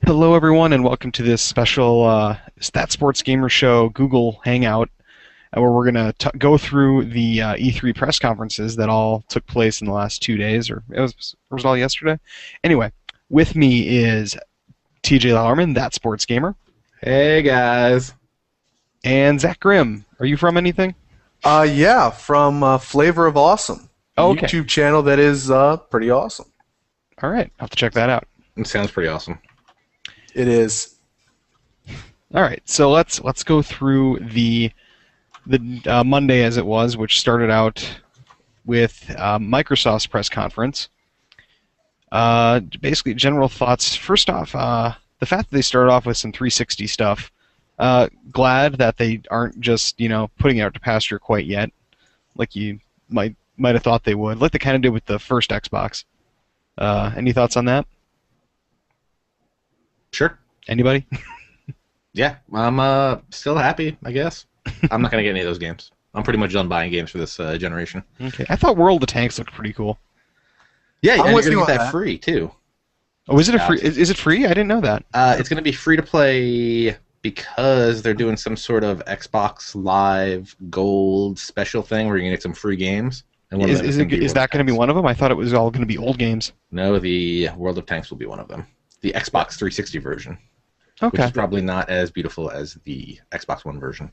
Hello, everyone, and welcome to this special ThatSportsGamer show Google Hangout, where we're going to go through the E3 press conferences that all took place in the last 2 days, or was it all yesterday? Anyway, with me is TJ Lauerman, ThatSportsGamer, Hey guys. and Zak Grim. Are you from anything? Yeah, from Flavor of Awesome, Oh, okay. YouTube channel that is pretty awesome. All right, I'll have to check that out. It sounds pretty awesome. It is. All right, so let's go through the Monday as it was, which started out with Microsoft's press conference. Basically, general thoughts. First off, the fact that they started off with some 360 stuff. Glad that they aren't just putting it out to pasture quite yet, like you might have thought they would, like they kind of did with the first Xbox. Any thoughts on that? Sure. Anybody? Yeah, I'm still happy, I guess. I'm not gonna get any of those games. I'm pretty much done buying games for this generation. Okay. I thought World of Tanks looked pretty cool. Yeah, I'm and with you're you gonna get on that that. free too. Oh, is it a free? Is it free? I didn't know that. It's gonna be free to play because they're doing some sort of Xbox Live Gold special thing where you can get some free games. And one of them Is gonna be is World that of going to be Tanks. one of them? I thought it was all going to be old games. No, the World of Tanks will be one of them. The Xbox 360 version, which Okay. is probably not as beautiful as the Xbox One version.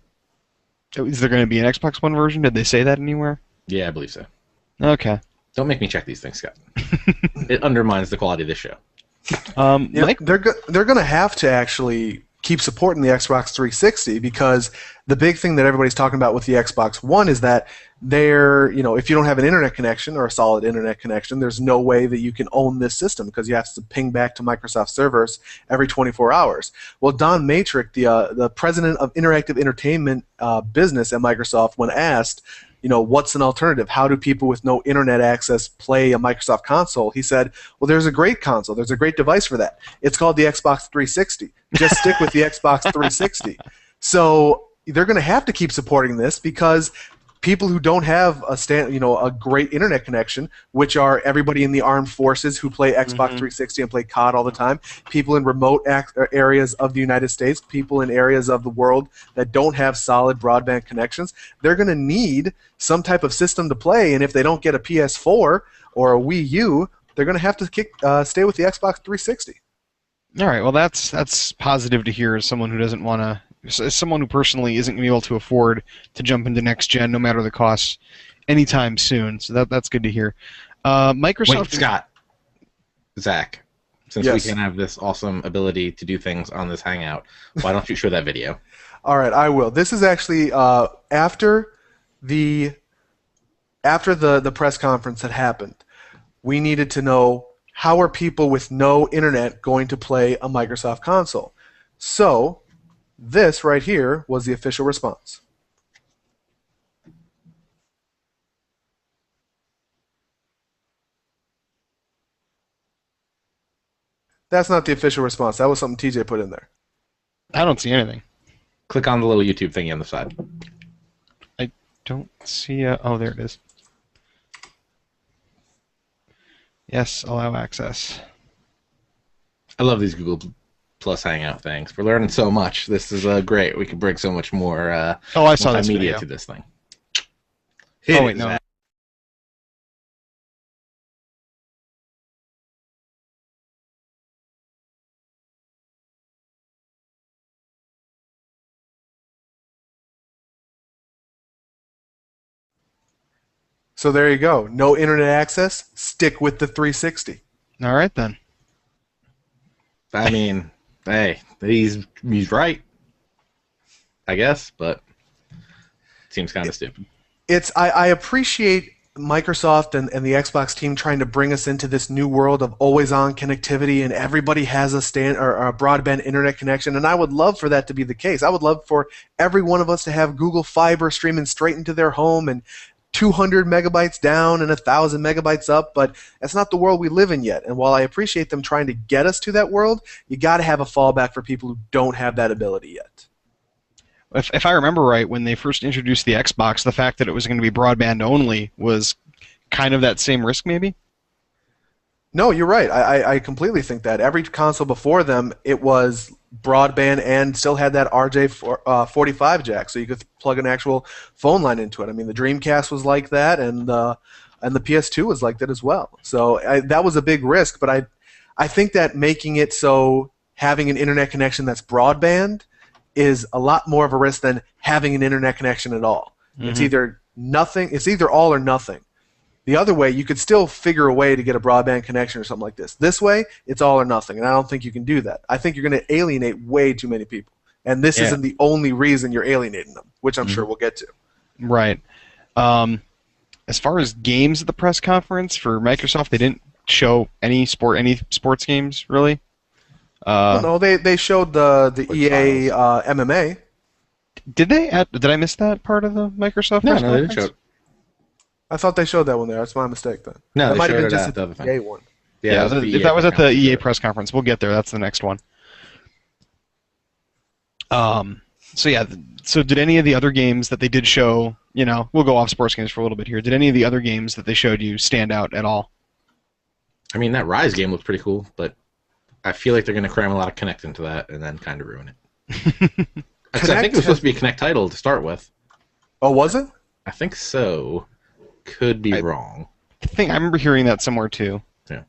Is there going to be an Xbox One version? Did they say that anywhere? Yeah, I believe so. Okay. Don't make me check these things, Scott. It undermines the quality of this show. Yeah, Mike. they're going to have to actually keep supporting the Xbox 360 because the big thing that everybody's talking about with the Xbox One is that if you don't have an internet connection or a solid internet connection, there's no way that you can own this system because you have to ping back to Microsoft servers every 24 hours. Well, Don Matrick, the president of interactive entertainment business at Microsoft, when asked, what's an alternative? How do people with no internet access play a Microsoft console? He said, well, there's a great console. There's a great device for that. It's called the Xbox 360. Just stick with the Xbox 360. So they're going to have to keep supporting this because people who don't have a great internet connection, which are everybody in the armed forces who play Xbox 360 and play COD all the time, people in remote areas of the United States, people in areas of the world that don't have solid broadband connections, they're going to need some type of system to play, and if they don't get a PS4 or a Wii U, they're going to have to stay with the Xbox 360. All right. Well, that's positive to hear as someone who doesn't want to. As someone who personally isn't going to be able to afford to jump into next gen, no matter the cost, anytime soon. So that's good to hear. Microsoft. Wait, Scott. Zach, since Yes. we can have this awesome ability to do things on this Hangout, why don't you show that video? All right, I will. This is actually after the press conference had happened. We needed to know how are people with no internet going to play a Microsoft console. So this right here was the official response. That's not the official response. That was something TJ put in there. I don't see anything. Click on the little YouTube thingy on the side. I don't see. Oh, there it is. Yes, allow access. I love these Google Plus Hangout things. We're learning so much. This is great. We can bring so much more Oh, I saw this multimedia video. to this thing. Oh wait, no. Zach. So there you go. No internet access. Stick with the 360. All right then. I mean, hey, he's right. I guess, but it seems kind of stupid. I appreciate Microsoft and the Xbox team trying to bring us into this new world of always-on connectivity, and everybody has a broadband internet connection, and I would love for that to be the case. I would love for every one of us to have Google Fiber streaming straight into their home and 200 megabytes down and 1,000 megabytes up, but that's not the world we live in yet. And while I appreciate them trying to get us to that world, you got to have a fallback for people who don't have that ability yet. If I remember right, when they first introduced the Xbox, the fact that it was going to be broadband only was kind of that same risk, maybe. No, you're right. I completely think that. Every console before them, it was broadband and still had that RJ45 jack, so you could plug an actual phone line into it. I mean, the Dreamcast was like that, and the PS2 was like that as well. So that was a big risk, but I think that making it so having an internet connection that's broadband is a lot more of a risk than having an internet connection at all. It's either nothing. It's either all or nothing. The other way, you could still figure a way to get a broadband connection or something like this. This way, it's all or nothing, and I don't think you can do that. I think you're going to alienate way too many people, and this Yeah. isn't the only reason you're alienating them, which I'm sure we'll get to. Right. As far as games at the press conference for Microsoft, they didn't show any sports games really. Well, no, they showed the Like EA files. MMA. Did they? Did I miss that part of the Microsoft No, press no, they didn't conference? show it. I thought they showed that one there. That's my mistake then. No, that they might have showed been it just at the other the thing. EA one. Yeah, it was If that was at the conference, EA yeah. press conference, we'll get there. That's the next one. So yeah, so did any of the other games that they did show, we'll go off sports games for a little bit here. Did any of the other games that they showed you stand out at all? I mean, that Rise game looked pretty cool, but I feel like they're going to cram a lot of Connect into that and then kind of ruin it. I think it was supposed to be a Connect title to start with. Oh, was it? I think so. Could be wrong. I remember hearing that somewhere too. Yeah.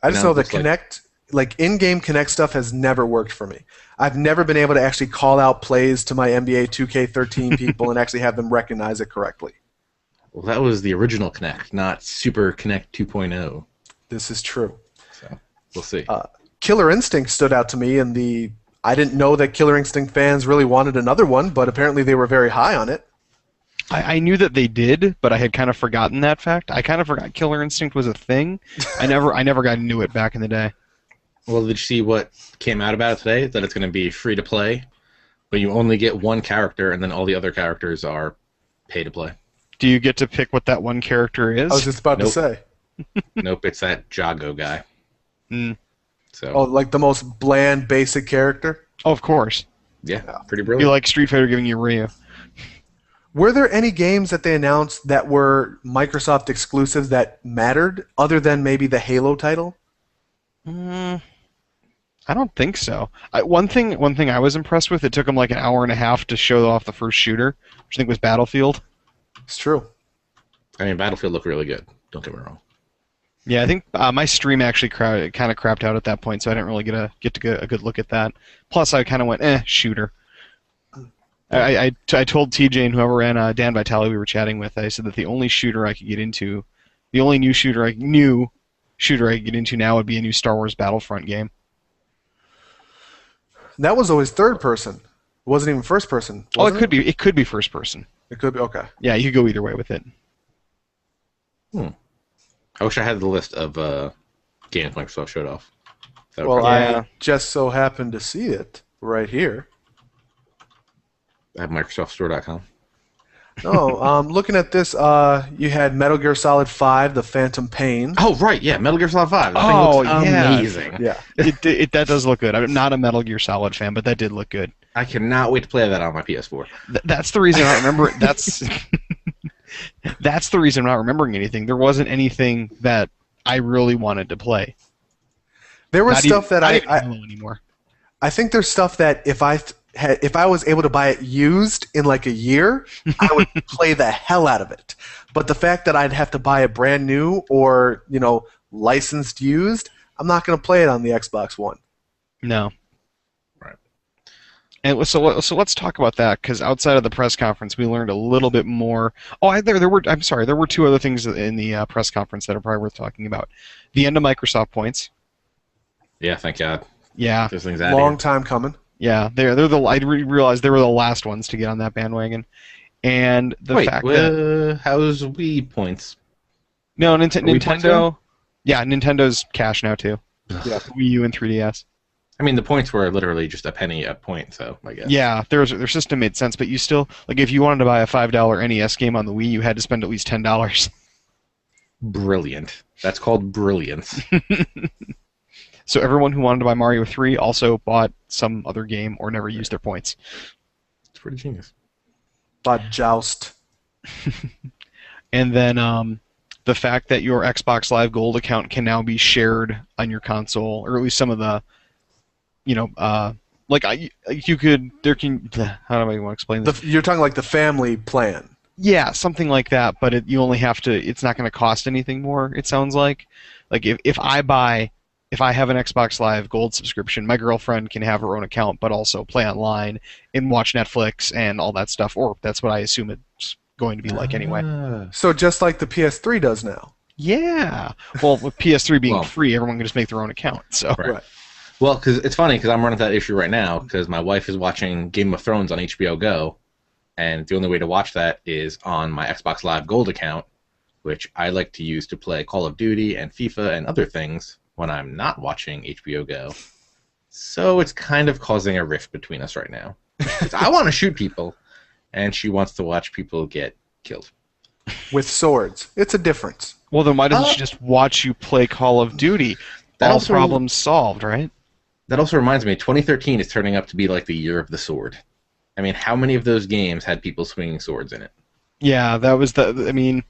I just No, know that looks like- Connect, like in-game Connect stuff, has never worked for me. I've never been able to actually call out plays to my NBA 2K13 people and actually have them recognize it correctly. Well, that was the original Connect, not Super Connect 2.0. This is true. So we'll see. Killer Instinct stood out to me, and I didn't know that Killer Instinct fans really wanted another one, but apparently they were very high on it. I knew that they did, but I had kind of forgotten that fact. I kind of forgot Killer Instinct was a thing. I never got into it back in the day. Well, did you see what came out about it today? That it's going to be free to play, but you only get one character, and then all the other characters are pay to play. Do you get to pick what that one character is? I was just about to Nope. say. Nope, it's that Jago guy. Mm. So Oh, like the most bland, basic character? Oh, of course. yeah, pretty You brilliant. like Street Fighter giving you Ryu. Were there any games that they announced that were Microsoft exclusives that mattered, other than maybe the Halo title? I don't think so. One thing I was impressed with, it took them like an hour and a half to show off the first shooter, which I think was Battlefield. It's true. I mean, Battlefield looked really good. Don't get me wrong. Yeah, I think my stream actually kind of crapped out at that point, so I didn't really get a good look at that. Plus, I kind of went, shooter. I told TJ and whoever ran Dan Vitale we were chatting with, I said that the only shooter I could get into, the only new shooter I could get into now would be a new Star Wars Battlefront game. That was always third person. It wasn't even first person. Oh, Was it could be first person. It could be. Okay. Yeah, you could go either way with it. I wish I had the list of games Microsoft showed off. That would Well, probably- Yeah. I just so happened to see it right here. at MicrosoftStore.com. No, looking at this, you had Metal Gear Solid 5, The Phantom Pain. Oh, right, yeah, Metal Gear Solid 5. That thing Oh, looks yeah. amazing. Yeah. That does look good. I'm not a Metal Gear Solid fan, but that did look good. I cannot wait to play that on my PS4. That's the reason I don't remember. That's the reason I'm not remembering anything. There wasn't anything that I really wanted to play. There was Not stuff even, that not even I Halo anymore. I think there's stuff that if I was able to buy it used in like a year, I would play the hell out of it. But the fact that I'd have to buy it brand new or, licensed used, I'm not going to play it on the Xbox One. No. Right. And so let's talk about that, because outside of the press conference, we learned a little bit more. Oh, there were two other things in the press conference that are probably worth talking about. The end of Microsoft points. Yeah, thank God. Yeah, This thing's out Long here. time coming. yeah. I realized they were the last ones to get on that bandwagon, and the Wait, fact that how's Wii points? no, Wii points Nintendo. Yeah, Nintendo's cash now too. Yeah. Wii U and 3DS. I mean, the points were literally just a penny a point, so I guess. Yeah, their system made sense, but you still if you wanted to buy a $5 NES game on the Wii, you had to spend at least $10. Brilliant. That's called brilliance. So everyone who wanted to buy Mario 3 also bought some other game or never used their points. It's pretty genius. But Joust. And then the fact that your Xbox Live Gold account can now be shared on your console, or at least some of the, like you could, there can, how do I want to explain this? You're talking like the family plan. Yeah, something like that, but you only have to, it's not going to cost anything more, it sounds like. Like if I have an Xbox Live Gold subscription, my girlfriend can have her own account, but also play online and watch Netflix and all that stuff, or that's what I assume it's going to be like anyway. So just like the PS3 does now. Yeah. Well, with PS3 being free, everyone can just make their own account. So. Right. Well, because it's funny, because I'm running that issue right now, because my wife is watching Game of Thrones on HBO Go, and the only way to watch that is on my Xbox Live Gold account, which I like to use to play Call of Duty and FIFA and other things when I'm not watching HBO Go. So it's kind of causing a rift between us right now. I want to shoot people, and she wants to watch people get killed. With swords. It's a difference. Well, then why doesn't she just watch you play Call of Duty? All problems solved, right? That also reminds me, 2013 is turning up to be like the year of the sword. I mean, how many of those games had people swinging swords in it? Yeah, that was the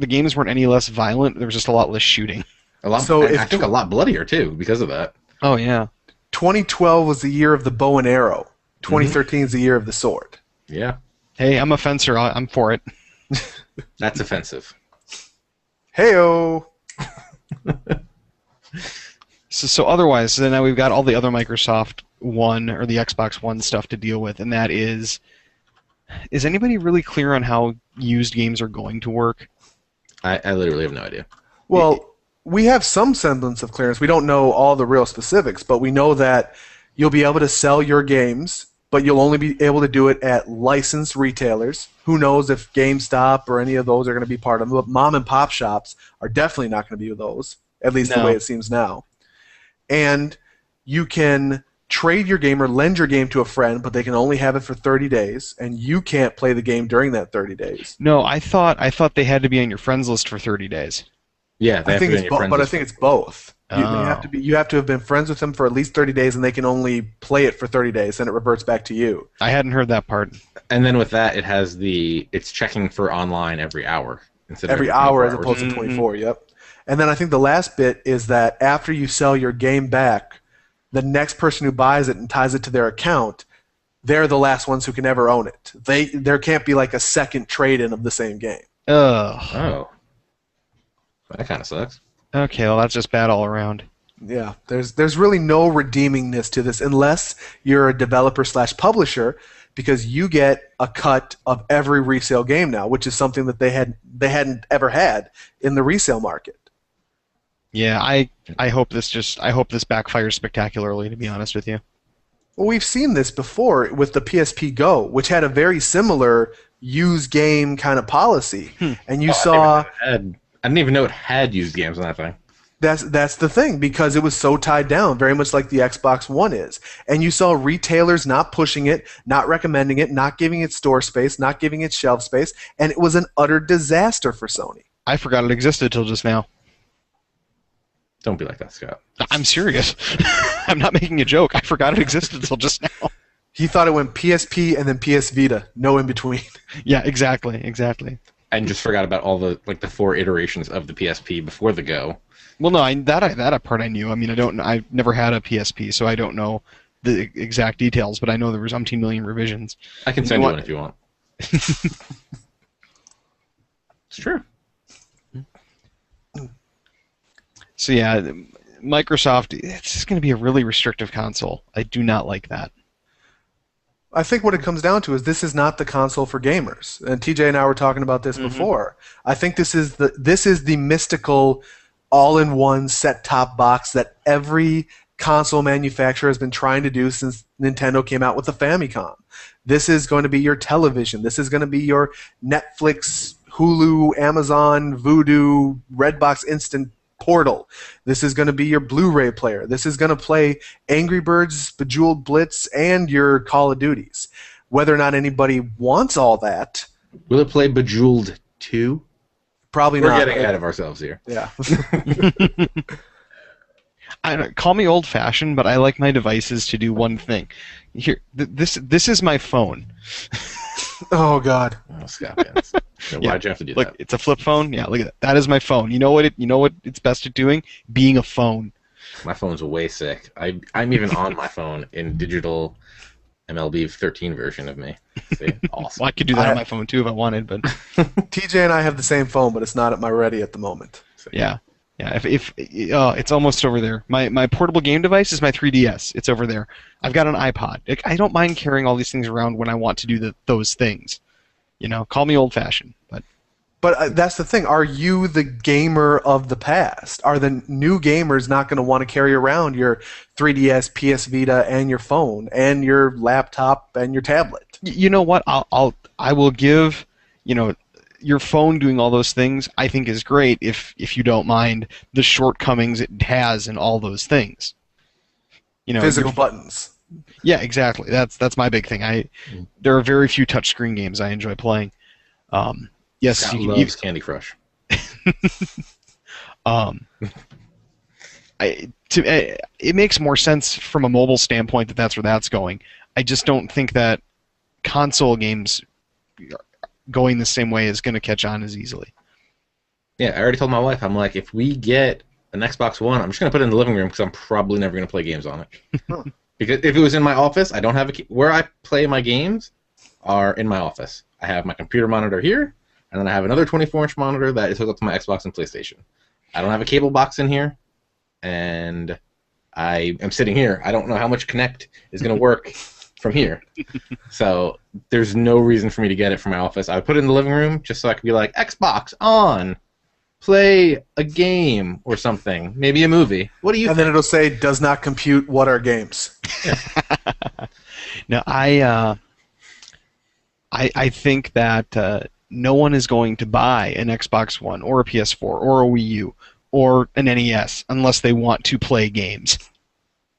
games weren't any less violent. There was just a lot less shooting. I think a lot bloodier too because of that. Oh yeah. 2012 was the year of the bow and arrow. 2013 is the year of the sword. Yeah. Hey, I'm a fencer. I'm for it. That's offensive. Heyo. So otherwise, so now we've got all the other Microsoft One or the Xbox One stuff to deal with, and that is anybody really clear on how used games are going to work? I literally have no idea. Well, we have some semblance of clearance. We don't know all the real specifics, but we know that you'll be able to sell your games, but you'll only be able to do it at licensed retailers. Who knows if GameStop or any of those are going to be part of them. But mom and pop shops are definitely not going to be those, at least the way it seems now. And you can trade your game or lend your game to a friend, but they can only have it for 30 days, and you can't play the game during that 30 days. No, I thought they had to be on your friends list for 30 days. Yeah, I think it's both. You have to have been friends with them for at least 30 days, and they can only play it for 30 days, and it reverts back to you. I hadn't heard that part. And then with that, it's checking for online every hour instead of every hour as opposed to 24. Yep. And then I think the last bit is that after you sell your game back, the next person who buys it and ties it to their account, they're the last ones who can ever own it. There can't be like a second trade-in of the same game. Oh. That kind of sucks. Okay, well that's just bad all around. Yeah, there's really no redeemingness to this unless you're a developer/publisher, because you get a cut of every resale game now, which is something that they hadn't ever had in the resale market. Yeah, I hope this backfires spectacularly, to be honest with you. Well, we've seen this before with the PSP Go, which had a very similar used game kind of policy, and you saw. I didn't even know it had used games on that thing. That's the thing, because it was so tied down, very much like the Xbox One is. And you saw retailers not pushing it, not recommending it, not giving it store space, not giving it shelf space, and it was an utter disaster for Sony. I forgot it existed till just now. Don't be like that, Scott. I'm serious. I'm not making a joke. I forgot it existed till just now. He thought it went PSP and then PS Vita, no in between. Yeah, exactly. And just forgot about all the 4 iterations of the PSP before the Go. Well, no, that part I knew. I mean, I've never had a PSP, so I don't know the exact details, but I know there was umpteen million revisions. I can send you one if you want. It's true. So yeah, Microsoft, it's just going to be a really restrictive console. I do not like that. I think what it comes down to is this is not the console for gamers. And TJ and I were talking about this before. I think this is the mystical all-in-one set-top box that every console manufacturer has been trying to do since Nintendo came out with the Famicom. This is going to be your television. This is going to be your Netflix, Hulu, Amazon, Vudu, Redbox Instant Portal. This is going to be your Blu-ray player. This is going to play Angry Birds, Bejeweled Blitz, and your Call of Duties. Whether or not anybody wants all that. Will it play Bejeweled 2? Probably not. We're getting ahead of ourselves here. Yeah. Call me old-fashioned, but I like my devices to do one thing. Here, this is my phone. Oh God. Oh, Scorpions. Yeah. Why'd you have to do Look, that? it's a flip phone. Yeah, look at that. That is my phone. You know what it's best at doing? Being a phone. My phone's way sick. I'm even on my phone in digital MLB 13 version of me. See? Well, I Awesome. could do that on my phone too if I wanted, but TJ and I have the same phone, but it's not at my ready at the moment. yeah. Yeah, if it's almost over there. My portable game device is my 3DS. It's over there. I've got an iPod. Like, I don't mind carrying all these things around when I want to do those things. Call me old-fashioned, but But that's the thing. Are you the gamer of the past? Are the new gamers not going to want to carry around your 3DS, PS Vita, and your phone, and your laptop, and your tablet? you know what? I will give, your phone doing all those things, I think is great if you don't mind the shortcomings it has in all those things. Physical buttons. Yeah, exactly. That's my big thing. There are very few touchscreen games I enjoy playing. Yes, Scott you can loves Candy Crush. um, it makes more sense from a mobile standpoint that that's where that's going. I just don't think that console games going the same way is going to catch on as easily. Yeah, I already told my wife, I'm like, if we get an Xbox One, I'm just going to put it in the living room because I'm probably never going to play games on it. Because if it was in my office, I don't have where I play my games are in my office. I have my computer monitor here, and then I have another 24-inch monitor that is hooked up to my Xbox and PlayStation. I don't have a cable box in here, and I am sitting here. I don't know how much Connect is going to work from here. So there's no reason for me to get it from my office. I would put it in the living room just so I could be like, Xbox on, play a game or something, maybe a movie. What do you And think? then it'll say, does not compute what are games. Now, I think that no one is going to buy an Xbox One or a PS4 or a Wii U or an NES unless they want to play games.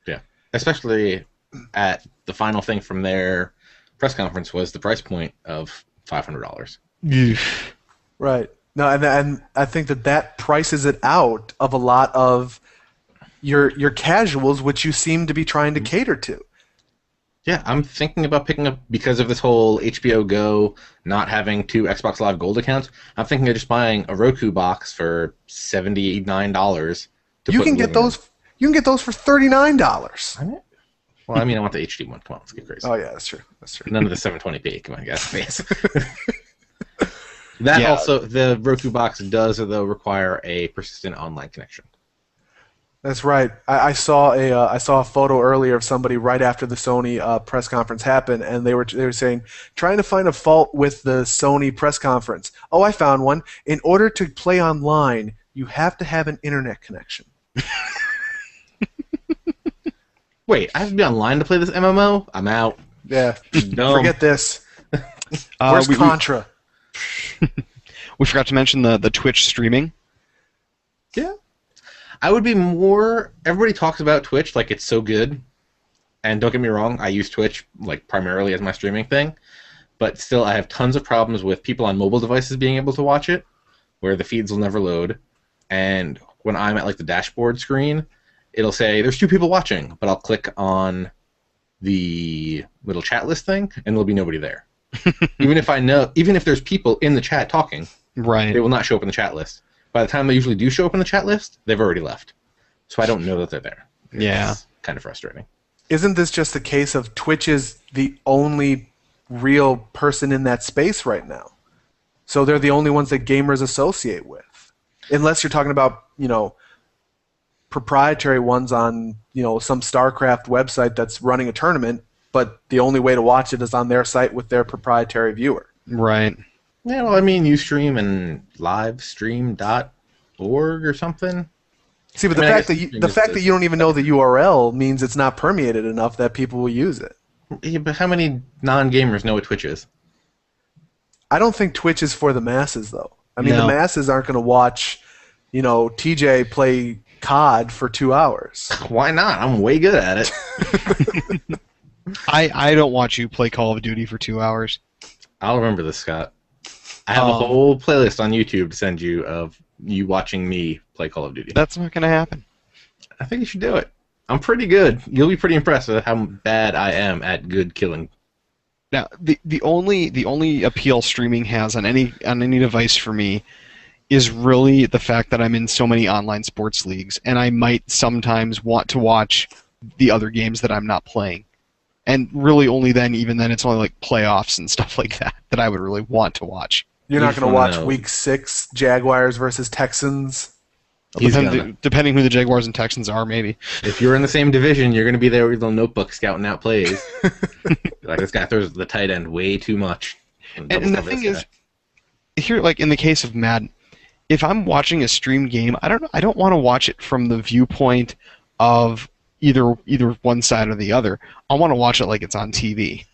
Yeah, especially at the final thing from their press conference was the price point of $500. Right. No, and I think that prices it out of a lot of your casuals, which you seem to be trying to cater to. Yeah, I'm thinking about picking up, because of this whole HBO Go not having two Xbox Live Gold accounts, I'm thinking of just buying a Roku box for $79 to You put can in the get living those. You can get those for $39. room. Well, I mean, I want the HD one. Come on, let's get crazy. Oh yeah, that's true. That's true. None of the 720p. Come on, guys. That Yeah. also, the Roku box does, though, require a persistent online connection. That's right. I saw a photo earlier of somebody right after the Sony press conference happened, and they were saying, trying to find a fault with the Sony press conference. Oh, I found one. In order to play online, you have to have an internet connection. Wait, I have to be online to play this MMO? I'm out. Yeah. Dumb. Forget this. Where's Contra? We forgot to mention the Twitch streaming. Yeah. I would be more... Everybody talks about Twitch like it's so good. And don't get me wrong, I use Twitch like primarily as my streaming thing. But still, I have tons of problems with people on mobile devices being able to watch it, where the feeds will never load. And when I'm at like the dashboard screen, it'll say, there's 2 people watching. But I'll click on the little chat list thing, and there'll be nobody there. Even if there's people in the chat talking, Right. they will not show up in the chat list. By the time they usually do show up in the chat list, they've already left. So I don't know that they're there. Yeah. It's kind of frustrating. Isn't this just a case of Twitch is the only real person in that space right now? So they're the only ones that gamers associate with. Unless you're talking about, proprietary ones on, some StarCraft website that's running a tournament, but the only way to watch it is on their site with their proprietary viewer. Right. Yeah, well, I mean, Ustream and livestream.org or something. See, but I mean, I guess the fact that you don't even know the URL means it's not permeated enough that people will use it. Yeah, but how many non-gamers know what Twitch is? I don't think Twitch is for the masses, though. I mean, No. the masses aren't going to watch, TJ play COD for 2 hours. Why not? I'm way good at it. I don't watch you play Call of Duty for 2 hours. I'll remember this, Scott. I have a whole playlist on YouTube to send you of you watching me play Call of Duty. That's not going to happen. I think you should do it. I'm pretty good. You'll be pretty impressed with how bad I am at good killing. Now, the only appeal streaming has on any device for me is really the fact that I'm in so many online sports leagues, and I might sometimes want to watch the other games that I'm not playing. And really, only then, even then, it's only like playoffs and stuff like that I would really want to watch. You're You not just going to wanna watch know. Week 6 Jaguars versus Texans. He's gonna. Depending who the Jaguars and Texans are, maybe. If you're in the same division, you're going to be there with your little notebook scouting out plays. Like, this guy throws the tight end way too much. And the thing is, here, like in the case of Madden, if I'm watching a streamed game, I don't want to watch it from the viewpoint of either one side or the other. I want to watch it like it's on TV.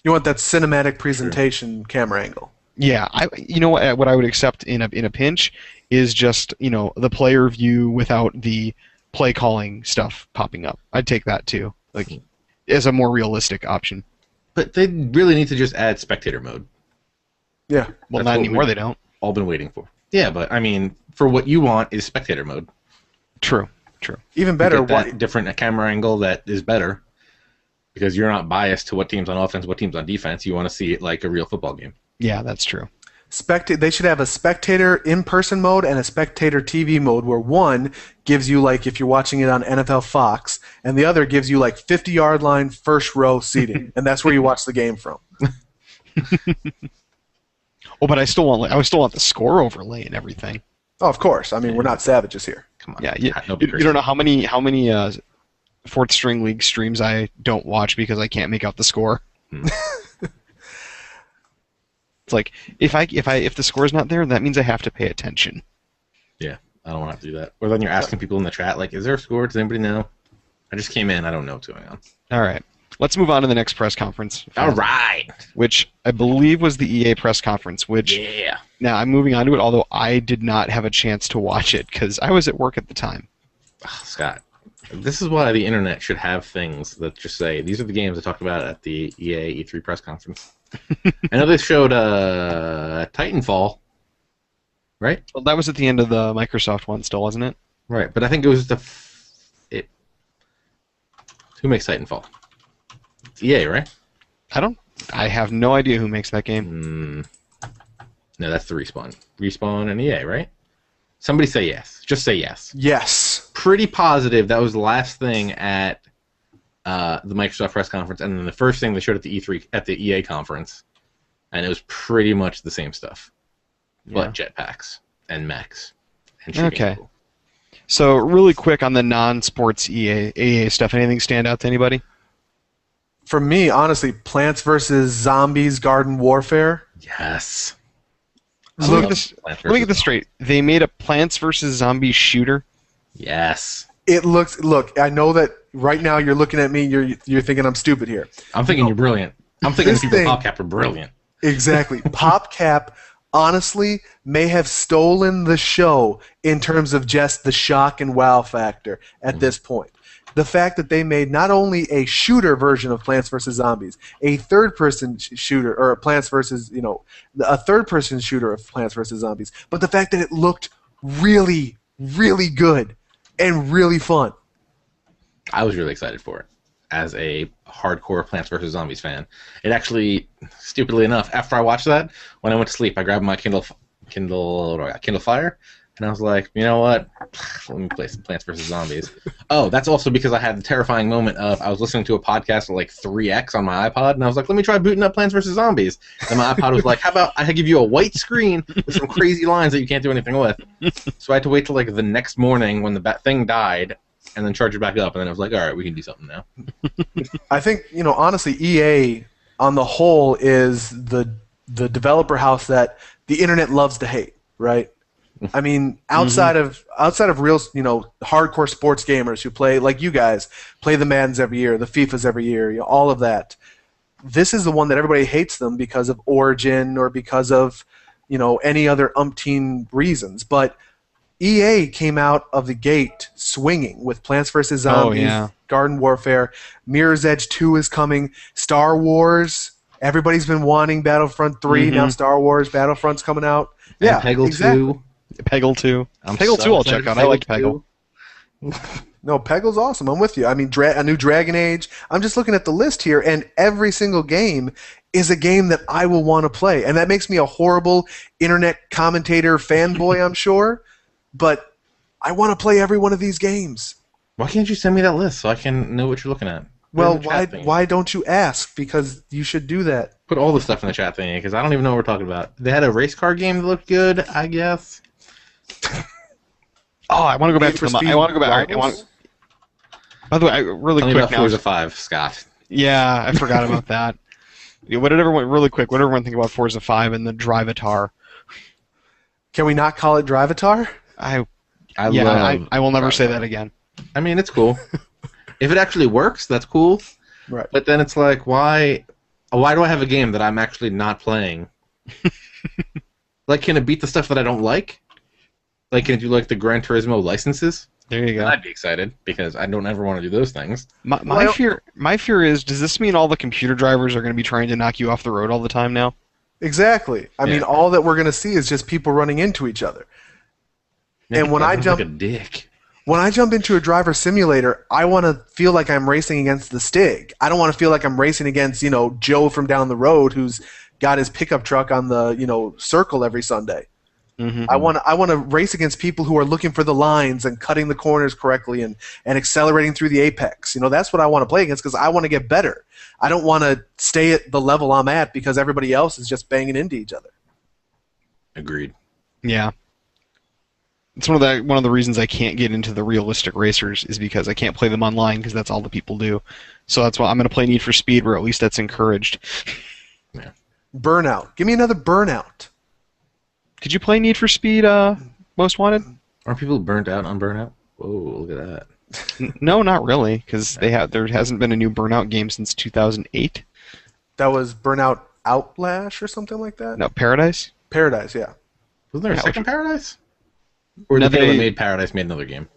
You want that cinematic presentation camera angle. Yeah, you know what I would accept in a pinch is just, the player view without the play calling stuff popping up. I'd take that too, like as a more realistic option. But they really need to just add spectator mode. Yeah. Well, That's not what anymore. we- They don't. All been waiting for. Yeah, but I mean, for what you want is spectator mode. True. Even You better, get that different camera angle that is better because you're not biased to what team's on offense, what team's on defense. You want to see it like a real football game. Yeah, that's true. they should have a spectator in-person mode and a spectator TV mode where one gives you, like, if you're watching it on NFL Fox, and the other gives you, like, 50-yard line first row seating, and that's where you watch the game from. Oh, but I still want the score overlay and everything. Oh, of course. I mean, we're not savages here. Come on. Yeah, Don't be you crazy. don't know how many fourth string league streams I don't watch because I can't make out the score. It's like if the score's not there, that means I have to pay attention. Yeah, I don't want to have to do that. Or then you're asking people in the chat, like, is there a score? Does anybody know? I just came in. I don't know what's going on. All right, let's move on to the next press conference. All right. Which I believe was the EA press conference. Which Yeah. now I'm moving on to it, although I did not have a chance to watch it because I was at work at the time. Oh, Scott, this is why the internet should have things that just say, these are the games I talked about at the EA E3 press conference. I know they showed Titanfall, right? Well, that was at the end of the Microsoft one, still, wasn't it? Right, but I think it was who makes Titanfall? It's EA, right? I have no idea who makes that game. No, that's the Respawn and EA, right? Somebody say yes. Just say yes. Yes. Pretty positive that was the last thing at the Microsoft press conference, and then the first thing they showed at the E3 at the EA conference, and it was pretty much the same stuff, but jetpacks and mechs and shooting Okay. people. So really quick on the non-sports EA stuff. Anything stand out to anybody? For me, honestly, Plants vs. Zombies Garden Warfare. Yes. So let me get this straight. They made a Plants vs. Zombies shooter. Yes. It looks. Look, I know that right now you're looking at me. You're thinking I'm stupid here. I'm thinking you're brilliant. I'm thinking This the people thing- at PopCap are brilliant. Exactly. PopCap, honestly, may have stolen the show in terms of just the shock and wow factor at this point. The fact that they made not only a shooter version of Plants vs. Zombies, a third-person shooter, or Plants vs. A third-person shooter of Plants vs. Zombies, but the fact that it looked really, really good and really fun. I was really excited for it as a hardcore Plants vs. Zombies fan. It actually, stupidly enough, after I watched that, when I went to sleep, I grabbed my Kindle Fire, and I was like, you know what? Let me play some Plants vs. Zombies. Oh, that's also because I had the terrifying moment of I was listening to a podcast at like 3x on my iPod, and I was like, let me try booting up Plants vs. Zombies. And my iPod was like, how about I give you a white screen with some crazy lines that you can't do anything with? So I had to wait till like the next morning when the thing died, and then charge it back up, and then I was like, all right, we can do something now. I think, honestly, EA on the whole is the developer house that the internet loves to hate, right? I mean, outside of real, hardcore sports gamers who play, like you guys, play the Maddens every year, the FIFAs every year, all of that. This is the one that everybody hates them because of Origin or because of, any other umpteen reasons. But EA came out of the gate swinging with Plants vs. Zombies, Garden Warfare, Mirror's Edge 2 is coming, Star Wars. Everybody's been wanting Battlefront 3. Now Star Wars Battlefront's coming out. And Peggle exactly. 2. Peggle 2. I'm Peggle so 2 I'll excited check out. for I liked Peggle Peggle. No, Peggle's awesome. I'm with you. I mean, a new Dragon Age. I'm just looking at the list here, and every single game is a game that I will want to play. And that makes me a horrible internet commentator fanboy, I'm sure. But I want to play every one of these games. Why can't you send me that list so I can know what you're looking at? Well, why don't you ask? Because you should do that. Put all the stuff in the chat thing because I don't even know what we're talking about. They had a race car game that looked good, I guess. Oh, I want to go back Need to for the. I want to go back. Rivals? By the way, really Tell me quick about now. Forza 5, Scott. Yeah, I forgot about that. Yeah, what did everyone think about Forza 5 and the Drivatar? Can we not call it Drivatar? I I will never say Drivatar. that again. I mean, it's cool. If it actually works, that's cool. Right. But then it's like, why do I have a game that I'm actually not playing? Like, can it beat the stuff that I don't like? Like, can it do like the Gran Turismo licenses? There you go. I'd be excited because I don't ever want to do those things. My fear is, does this mean all the computer drivers are going to be trying to knock you off the road all the time now? Exactly. I mean, all that we're going to see is just people running into each other. And when I jump, like a dick. when I jump into a driver simulator, I want to feel like I'm racing against the Stig. I don't want to feel like I'm racing against, Joe from down the road who's got his pickup truck on the, circle every Sunday. Mm-hmm. I want to race against people who are looking for the lines and cutting the corners correctly and accelerating through the apex. That's what I want to play against because I want to get better. I don't want to stay at the level I'm at because everybody else is just banging into each other. Agreed. Yeah. It's one of the reasons I can't get into the realistic racers is because I can't play them online because that's all the people do. So that's why I'm going to play Need for Speed where at least that's encouraged. Yeah. Burnout. Give me another Burnout. Did you play Need for Speed Most Wanted? Aren't people burnt out on Burnout? Whoa, look at that. No, not really, because there hasn't been a new Burnout game since 2008. That was Burnout Outlash or something like that? No, Paradise? Paradise, yeah. Wasn't there a Yeah, second Paradise? Or No, the people they- that made Paradise made another game?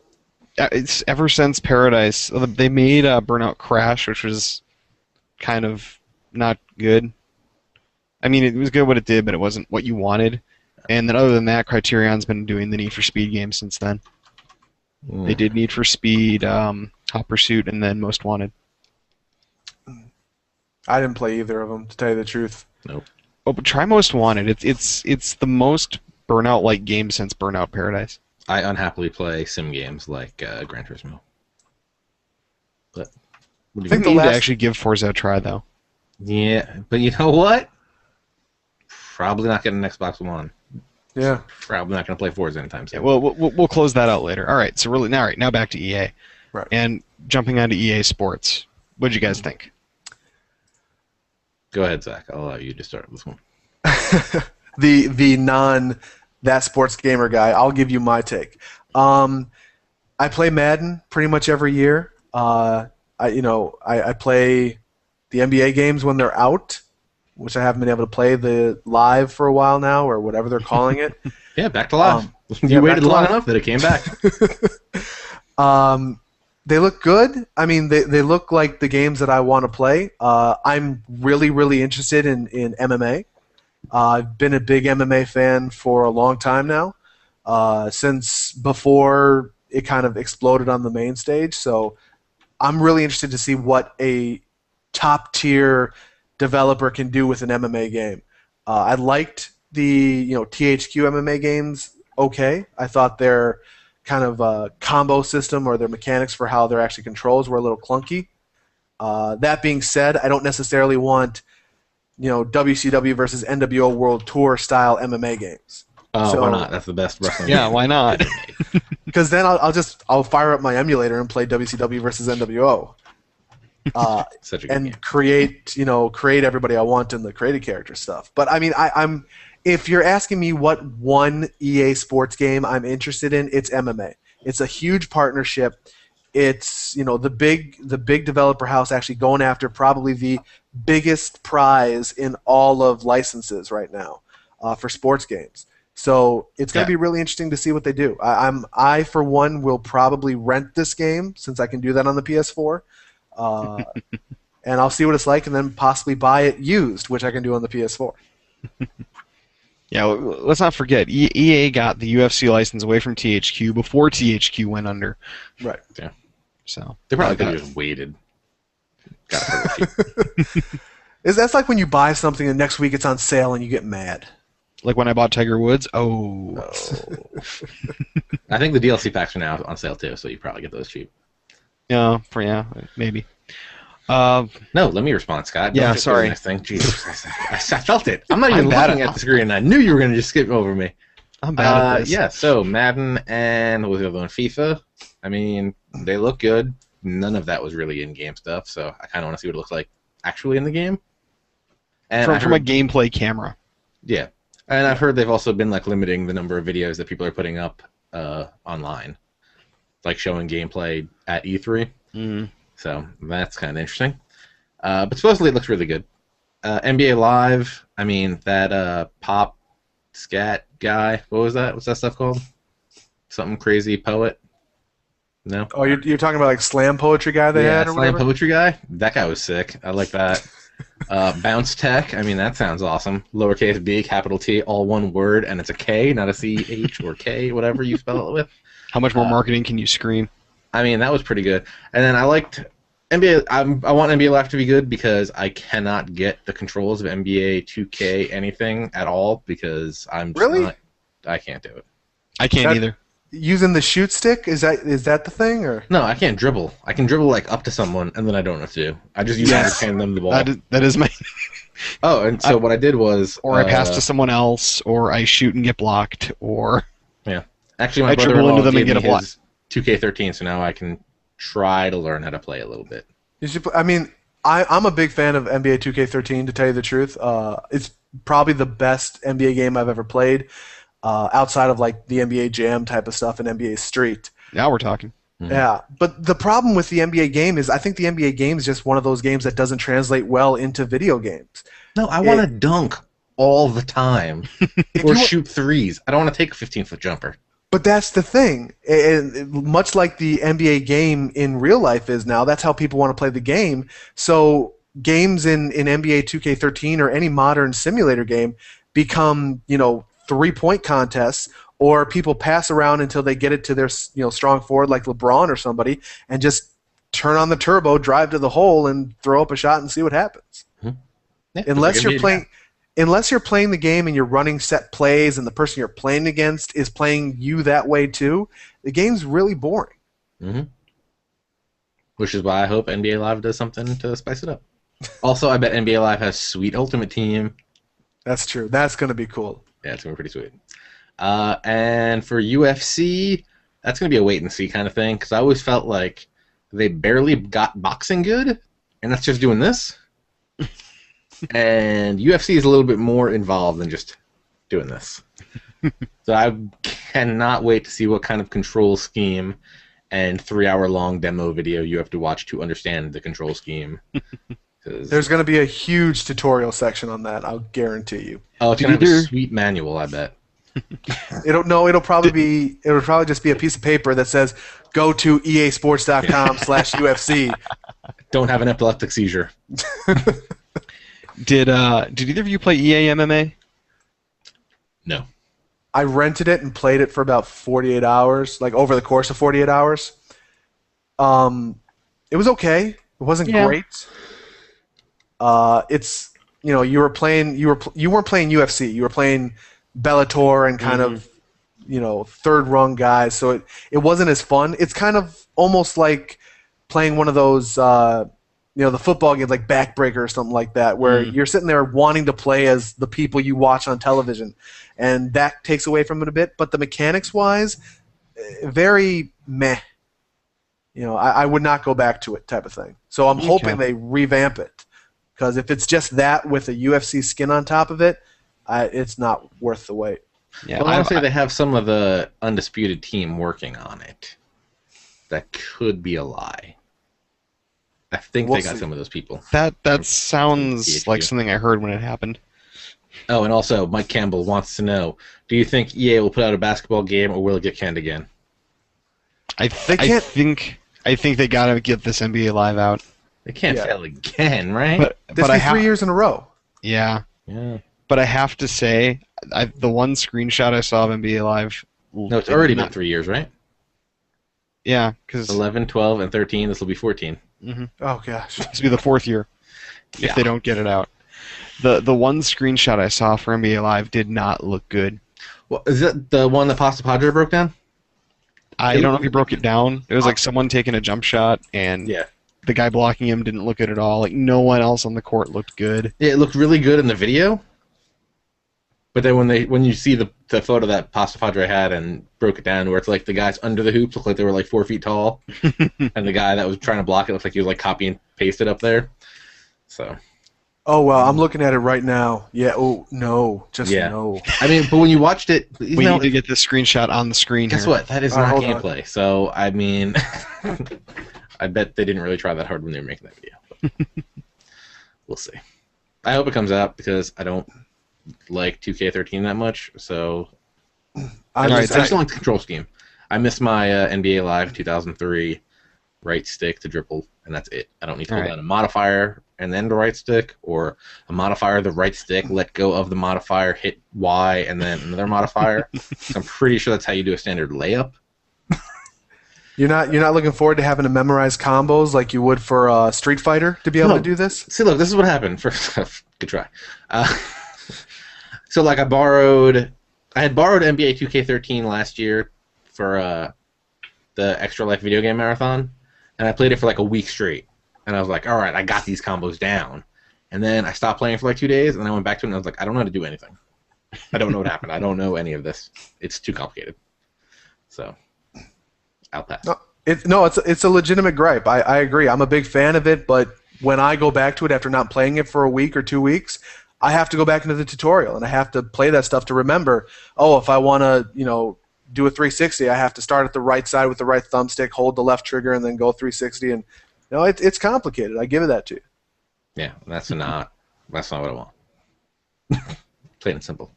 It's ever since Paradise. They made Burnout Crash, which was kind of not good. I mean, it was good what it did, but it wasn't what you wanted. And then other than that, Criterion's been doing the Need for Speed games since then. They did Need for Speed, Hot Pursuit, and then Most Wanted. I didn't play either of them, to tell you the truth. Nope. Oh, but try Most Wanted. It's the most Burnout-like game since Burnout Paradise. I unhappily play sim games like Gran Turismo. But what do I you think the we need to last- actually give Forza a try, though. Yeah, but you know what? Probably not getting an Xbox One. Yeah. Probably not going to play Forza anytime Yeah, soon. we'll close that out later. All right, so really now back to EA. Right. And jumping onto EA Sports. What'd you guys think? Go ahead, Zach. I'll allow you to start this one. The non ThatSportsGamer guy, I'll give you my take. I play Madden pretty much every year. I play the NBA games when they're out, which I haven't been able to play the live for a while now, or whatever they're calling it. Yeah, back to live. yeah, You back waited to long live. enough that it came back. They look good. I mean, they look like the games that I want to play. I'm really, really interested in MMA. I've been a big MMA fan for a long time now, since before it kind of exploded on the main stage. So I'm really interested to see what a top-tier developer can do with an MMA game. I liked the THQ MMA games. Okay, I thought their kind of combo system or their mechanics for how their actually controls were a little clunky. That being said, I don't necessarily want WCW versus NWO World Tour style MMA games. Oh, So- why not? That's the best wrestling. Yeah, why not? Because then I'll fire up my emulator and play WCW versus NWO. Such a good game. And create everybody I want in the created character stuff. But I mean, I'm if you're asking me what one EA Sports game I'm interested in, it's MMA. It's a huge partnership. It's the big developer house actually going after probably the biggest prize in all of licenses right now for sports games. So it's going to be really interesting to see what they do. I for one will probably rent this game since I can do that on the PS4. And I'll see what it's like, and then possibly buy it used, which I can do on the PS4. Yeah, let's not forget, EA got the UFC license away from THQ before THQ went under. Right. Yeah. So They probably could have just waited. Got it. That's like when you buy something and next week it's on sale and you get mad. like when I bought Tiger Woods. Oh, I think the DLC packs are now on sale too, so you probably get those cheap. yeah, maybe. No, let me respond, Scott. Yeah, Don't just sorry. do the next thing. Jesus, I felt it. I'm not even bad looking at- at the screen. And I knew you were going to just skip over me. I'm bad at this. Yeah, so Madden and what was the other one? FIFA. I mean, they look good. None of that was really in-game stuff, so I kind of want to see what it looks like actually in the game. And From a gameplay camera. yeah, and I've heard they've also been like limiting the number of videos that people are putting up online, like showing gameplay at E3. So that's kind of interesting. But supposedly it looks really good. NBA Live. I mean that pop scat guy. What was that? What's that stuff called? Something crazy poet. No. Oh, you're talking about like slam poetry guy they had or slam whatever? poetry guy. That guy was sick. I like that. Bounce Tech. I mean, that sounds awesome. Lowercase b, capital T, all one word, and it's a K, not a CH or K, whatever you spell it with. How much more marketing can you scream? I mean, that was pretty good. And then I liked NBA. I want NBA Live to be good because I cannot get the controls of NBA 2K anything at all because I'm just Really? I can't do it. I can't either. Using the shoot stick, is that the thing or? No, I can't dribble. I can dribble like up to someone, and then I don't know what to do. I just use it to hand them the ball. That is my. Oh, and so what I did was, Or I pass to someone else, or I shoot and get blocked, or yeah. Actually, my I dribble brother-in-law into them and gave get me a block. his 2K13, so now I can try to learn how to play a little bit. You should, I mean, I'm a big fan of NBA 2K13, to tell you the truth. It's probably the best NBA game I've ever played, outside of like the NBA Jam type of stuff and NBA Street. now we're talking. Yeah, but the problem with the NBA game is I think the NBA game is just one of those games that doesn't translate well into video games. No, I want to dunk all the time or shoot threes. I don't want to take a 15-foot jumper. But that's the thing. And much like the NBA game in real life is now, that's how people want to play the game. So games in NBA 2K13 or any modern simulator game become, three-point contests, or people pass around until they get it to their strong forward like LeBron or somebody and just turn on the turbo, drive to the hole, and throw up a shot and see what happens. Yeah, Unless you're playing the game and you're running set plays and the person you're playing against is playing you that way too, the game's really boring. Which is why I hope NBA Live does something to spice it up. Also, I bet NBA Live has sweet Ultimate Team. That's true. That's going to be cool. Yeah, it's going to be pretty sweet. And for UFC, that's going to be a wait and see kind of thing, because I always felt like they barely got boxing good, and that's just doing this. And UFC is a little bit more involved than just doing this. So I cannot wait to see what kind of control scheme and 3-hour-long demo video you have to watch to understand the control scheme. There's going to be a huge tutorial section on that, I'll guarantee you. Oh, it's going to have a sweet manual, I bet. It'll probably just be a piece of paper that says go to easports.com/UFC. Don't have an epileptic seizure. Did either of you play EA MMA? No. I rented it and played it for about 48 hours, like over the course of 48 hours. It was okay. It wasn't great. It's you weren't playing UFC. You were playing Bellator and kind of third rung guys. So it wasn't as fun. It's kind of almost like playing one of those the football games like Backbreaker or something like that, where you're sitting there wanting to play as the people you watch on television, and that takes away from it a bit. But the mechanics-wise, very meh. I would not go back to it type of thing. So I'm hoping they revamp it, because if it's just that with a UFC skin on top of it, it's not worth the wait. Yeah, well, I want to say they have some of the Undisputed team working on it. That could be a lie. I think they got some of those people. That sounds like something I heard when it happened. Oh, and also, Mike Campbell wants to know, do you think EA will put out a basketball game, or will it get canned again? I think they gotta get this NBA Live out. They can't fail again, right? This be 3 years in a row. Yeah. Yeah. But I have to say, the one screenshot I saw of NBA Live... No, it's already been 3 years, right? Yeah, because 11, 12, and 13. This will be 14. Oh gosh. this will be the fourth year if they don't get it out. The one screenshot I saw for NBA Live did not look good. Well, is it the one that Pasta Padre broke down? I don't know if he broke it down. It was like someone taking a jump shot, and Yeah. the guy blocking him didn't look good at all. Like, no one else on the court looked good. It looked really good in the video, but then when you see the photo that Pasta Padre had and broke it down, where it's like the guys under the hoops look like they were like 4 feet tall, and the guy that was trying to block it looked like he was like copy and pasted up there. So. Oh well, I'm looking at it right now. Yeah. Oh no, just no. I mean, but when you watched it, We need to get this screenshot on the screen guess here. what? That is not gameplay. So I mean, I bet they didn't really try that hard when they were making that video. But we'll see. I hope it comes out because I don't like 2K13 that much. So I just don't like the control scheme. I miss my NBA Live 2003 right stick to dribble, and that's it. I don't need to hold down a modifier and then the right stick, or a modifier, the right stick, let go of the modifier, hit Y, and then another modifier. I'm pretty sure that's how you do a standard layup. You're not looking forward to having to memorize combos like you would for Street Fighter to be able to do this? See, look, this is what happened. Good try. So, like, I had borrowed NBA 2K13 last year for the Extra Life video game marathon, and I played it for like a week straight. And I was like, all right, I got these combos down. And then I stopped playing for like 2 days, and I went back to it, and I was like, I don't know how to do anything. I don't know what happened. I don't know any of this. It's too complicated. So, I'll pass. It's a legitimate gripe. I agree. I'm a big fan of it, but when I go back to it after not playing it for a week or 2 weeks, I have to go back into the tutorial, and I have to play that stuff to remember, if I want to, do a 360, I have to start at the right side with the right thumbstick, hold the left trigger, and then go 360, and it's complicated. I give it that to you. Yeah, that's not what I want. Plain and simple.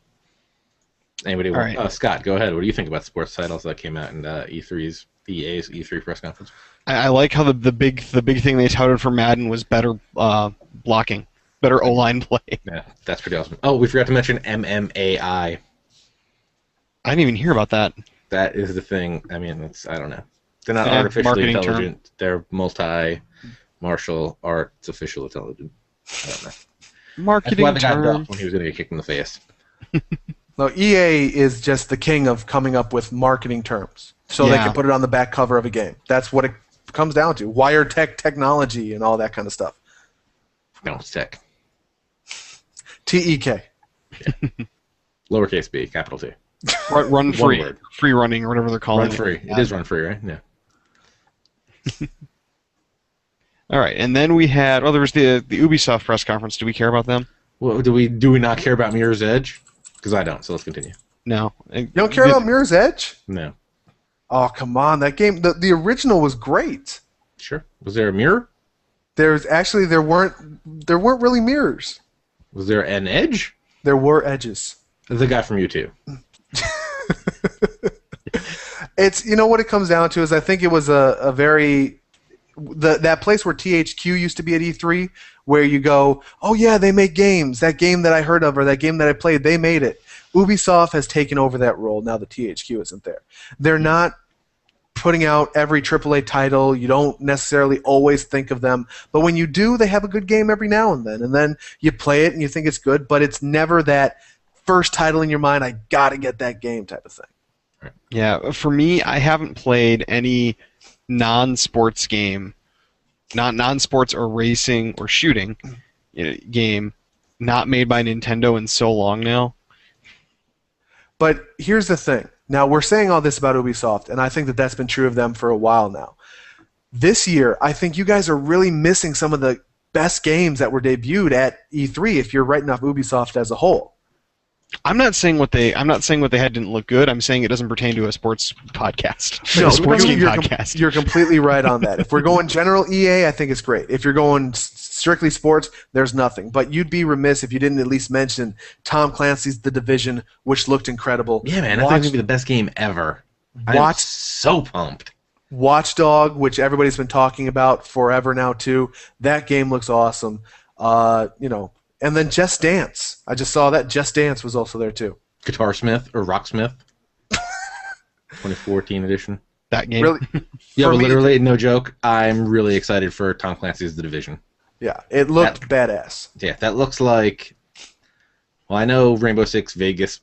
Anybody want? Right. Scott, go ahead. What do you think about sports titles that came out in EA's E3 press conference? I like how the big thing they touted for Madden was better blocking, better O-line play. Yeah, that's pretty awesome. Oh, we forgot to mention MMAI. I didn't even hear about that. That is the thing. I mean, I don't know. They're not artificially intelligent. Term. They're multi-martial arts official intelligent. I don't know. Marketing That's why they got term. ducked when he was going to get kicked in the face. No, EA is just the king of coming up with marketing terms, so they can put it on the back cover of a game. That's what it comes down to. Wiretech technology and all that kind of stuff. No, it's tech. TEK. Yeah. Lowercase b, capital T. Run free. Free running or whatever they're calling it. Run free. It is run free, right? Yeah. All right, and then we had there was the Ubisoft press conference. Do we care about them? Well, do we not care about Mirror's Edge? Because I don't. So let's continue. No. You don't care about Mirror's Edge? No. Oh, come on! That game, the original was great. Sure. Was there a mirror? There weren't really mirrors. Was there an edge? There were edges. The guy from U2. It's what it comes down to is I think it was a very that place where THQ used to be at E3 where you go, oh yeah, they make games. That game that I heard of or that game that I played, they made it. Ubisoft has taken over that role now that THQ isn't there. They're not putting out every AAA title. You don't necessarily always think of them, but when you do, they have a good game every now and then you play it and you think it's good, but it's never that first title in your mind, I gotta get that game type of thing. Yeah, for me, I haven't played any non-sports game, not non-sports or racing or shooting game not made by Nintendo in so long now. But here's the thing. Now, we're saying all this about Ubisoft, and I think that that's been true of them for a while now. This year, I think you guys are really missing some of the best games that were debuted at E3 if you're writing off Ubisoft as a whole. I'm not saying what they had didn't look good. I'm saying it doesn't pertain to a sports podcast. No, a sports game podcast. You're completely right on that. If we're going general EA, I think it's great. If you're going strictly sports, there's nothing. But you'd be remiss if you didn't at least mention Tom Clancy's The Division, which looked incredible. Yeah, man, I think it's going to be the best game ever. I'm so pumped. Watchdog, which everybody's been talking about forever now too. That game looks awesome. And then Just Dance. I just saw that. Just Dance was also there too. Guitarsmith or Rocksmith. 2014 edition. that game. Really, Yeah, for but me, literally, no joke, I'm really excited for Tom Clancy's The Division. yeah, it looked badass. Yeah, that looks like... Well, I know Rainbow Six Patriots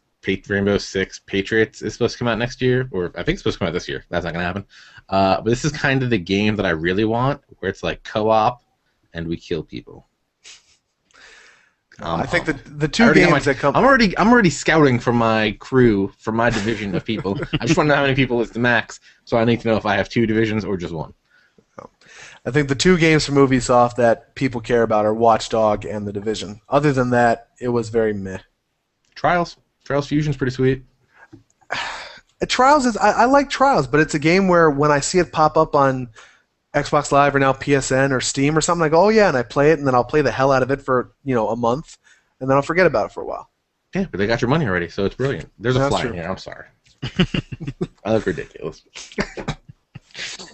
is supposed to come out next year, or I think it's supposed to come out this year. That's not going to happen. But this is kind of the game that I really want, where it's like co-op, and we kill people. I think the two games that come... I'm already scouting for my crew, for my division of people. I just want to know how many people is the max, so I need to know if I have 2 divisions or just 1. I think the 2 games from Ubisoft that people care about are Watch Dog and The Division. Other than that, it was very meh. Trials Fusion's pretty sweet. Trials is I like Trials, but it's a game where when I see it pop up on Xbox Live or now PSN or Steam or something, I go, oh yeah, and I play it, and then I'll play the hell out of it for a month, and then I'll forget about it for a while. Yeah, but they got your money already, so it's brilliant. There's a fly in here. I'm sorry. I look ridiculous.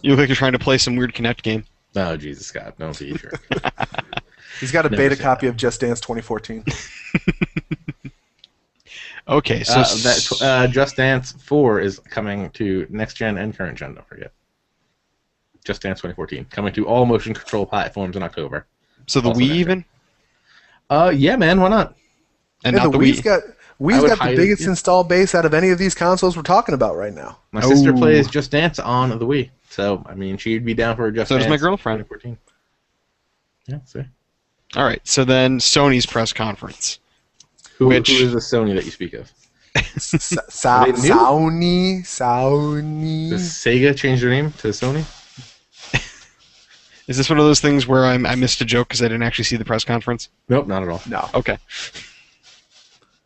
You look like you're trying to play some weird Kinect game. Oh, Jesus, Scott. Don't be a jerk. He's got a beta copy of Just Dance 2014. Okay, so Just Dance 4 is coming to next gen and current gen. Don't forget. Just Dance 2014 coming to all motion control platforms in October. So the Wii even? Yeah, man. Why not? And yeah, not the Wii's got the biggest install base out of any of these consoles we're talking about right now. My sister plays Just Dance on the Wii, so I mean she'd be down for Just Dance. So does my girlfriend. 2014. Yeah, see. All right, so then Sony's press conference. Who is the Sony that you speak of? Sony. Does Sega change their name to Sony? Is this one of those things where I missed a joke because I didn't actually see the press conference? Nope, not at all. No. Okay.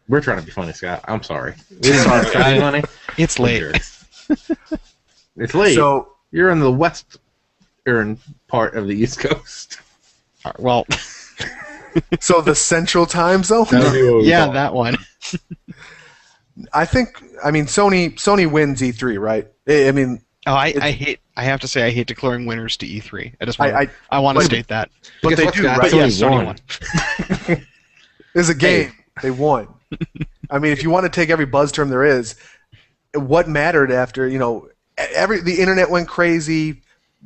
We're trying to be funny, Scott. I'm sorry. We're trying to be funny. It's late. It's late. So you're in the western part of the East Coast. Well. So the Central Time Zone. Yeah, that one. I mean, Sony wins E3, right? I mean. Oh, I have to say I hate declaring winners to E3. I want to state that. But they do, right? But yes, Sony won. There's a game. They won. I mean, if you want to take every buzz term there is, what mattered after, the internet went crazy,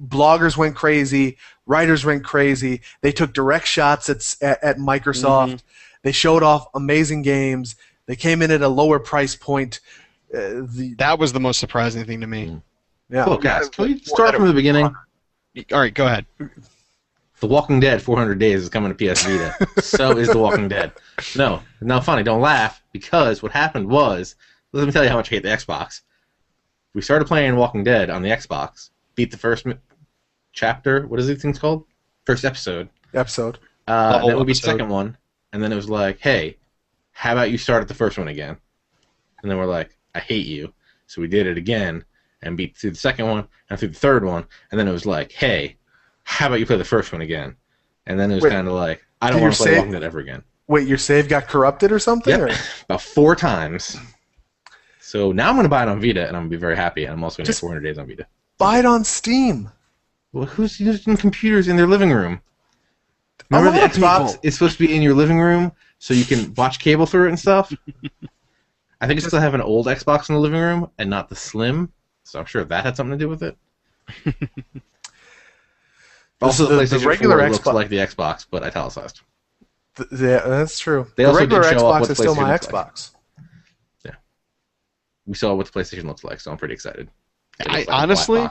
bloggers went crazy, writers went crazy. They took direct shots at Microsoft. Mm-hmm. They showed off amazing games. They came in at a lower price point. That was the most surprising thing to me. Yeah. Cool, guys. Can we start from the beginning? All right, go ahead. The Walking Dead 400 Days is coming to PS Vita. So is The Walking Dead. No, funny. Don't laugh, because what happened was, let me tell you how much I hate the Xbox. We started playing Walking Dead on the Xbox, beat the first chapter. What is these things called? First episode. Episode. Then we beat the second one, and then it was like, hey, how about you start at the first one again? And then we're like, I hate you. So we did it again, and beat through the second one, and through the third one, and then it was like, hey, how about you play the first one again? And then it was kind of like, I don't want to play Walking Dead ever again. Wait, your save got corrupted or something? Yep, about 4 times. So now I'm going to buy it on Vita, and I'm going to be very happy, and I'm also going to get 400 days on Vita. Buy it on Steam. Well, who's using computers in their living room? Remember the Xbox is supposed to be in your living room so you can watch cable through it and stuff? I think I still have an old Xbox in the living room and not the Slim, so I'm sure that had something to do with it. Also, the PlayStation regular 4 Xbox looks like the Xbox, but italicized. Yeah, that's true. They the also regular did show up Xbox what is still my PlayStation looks Xbox. Yeah. We saw what the PlayStation looks like, so I'm pretty excited. Honestly,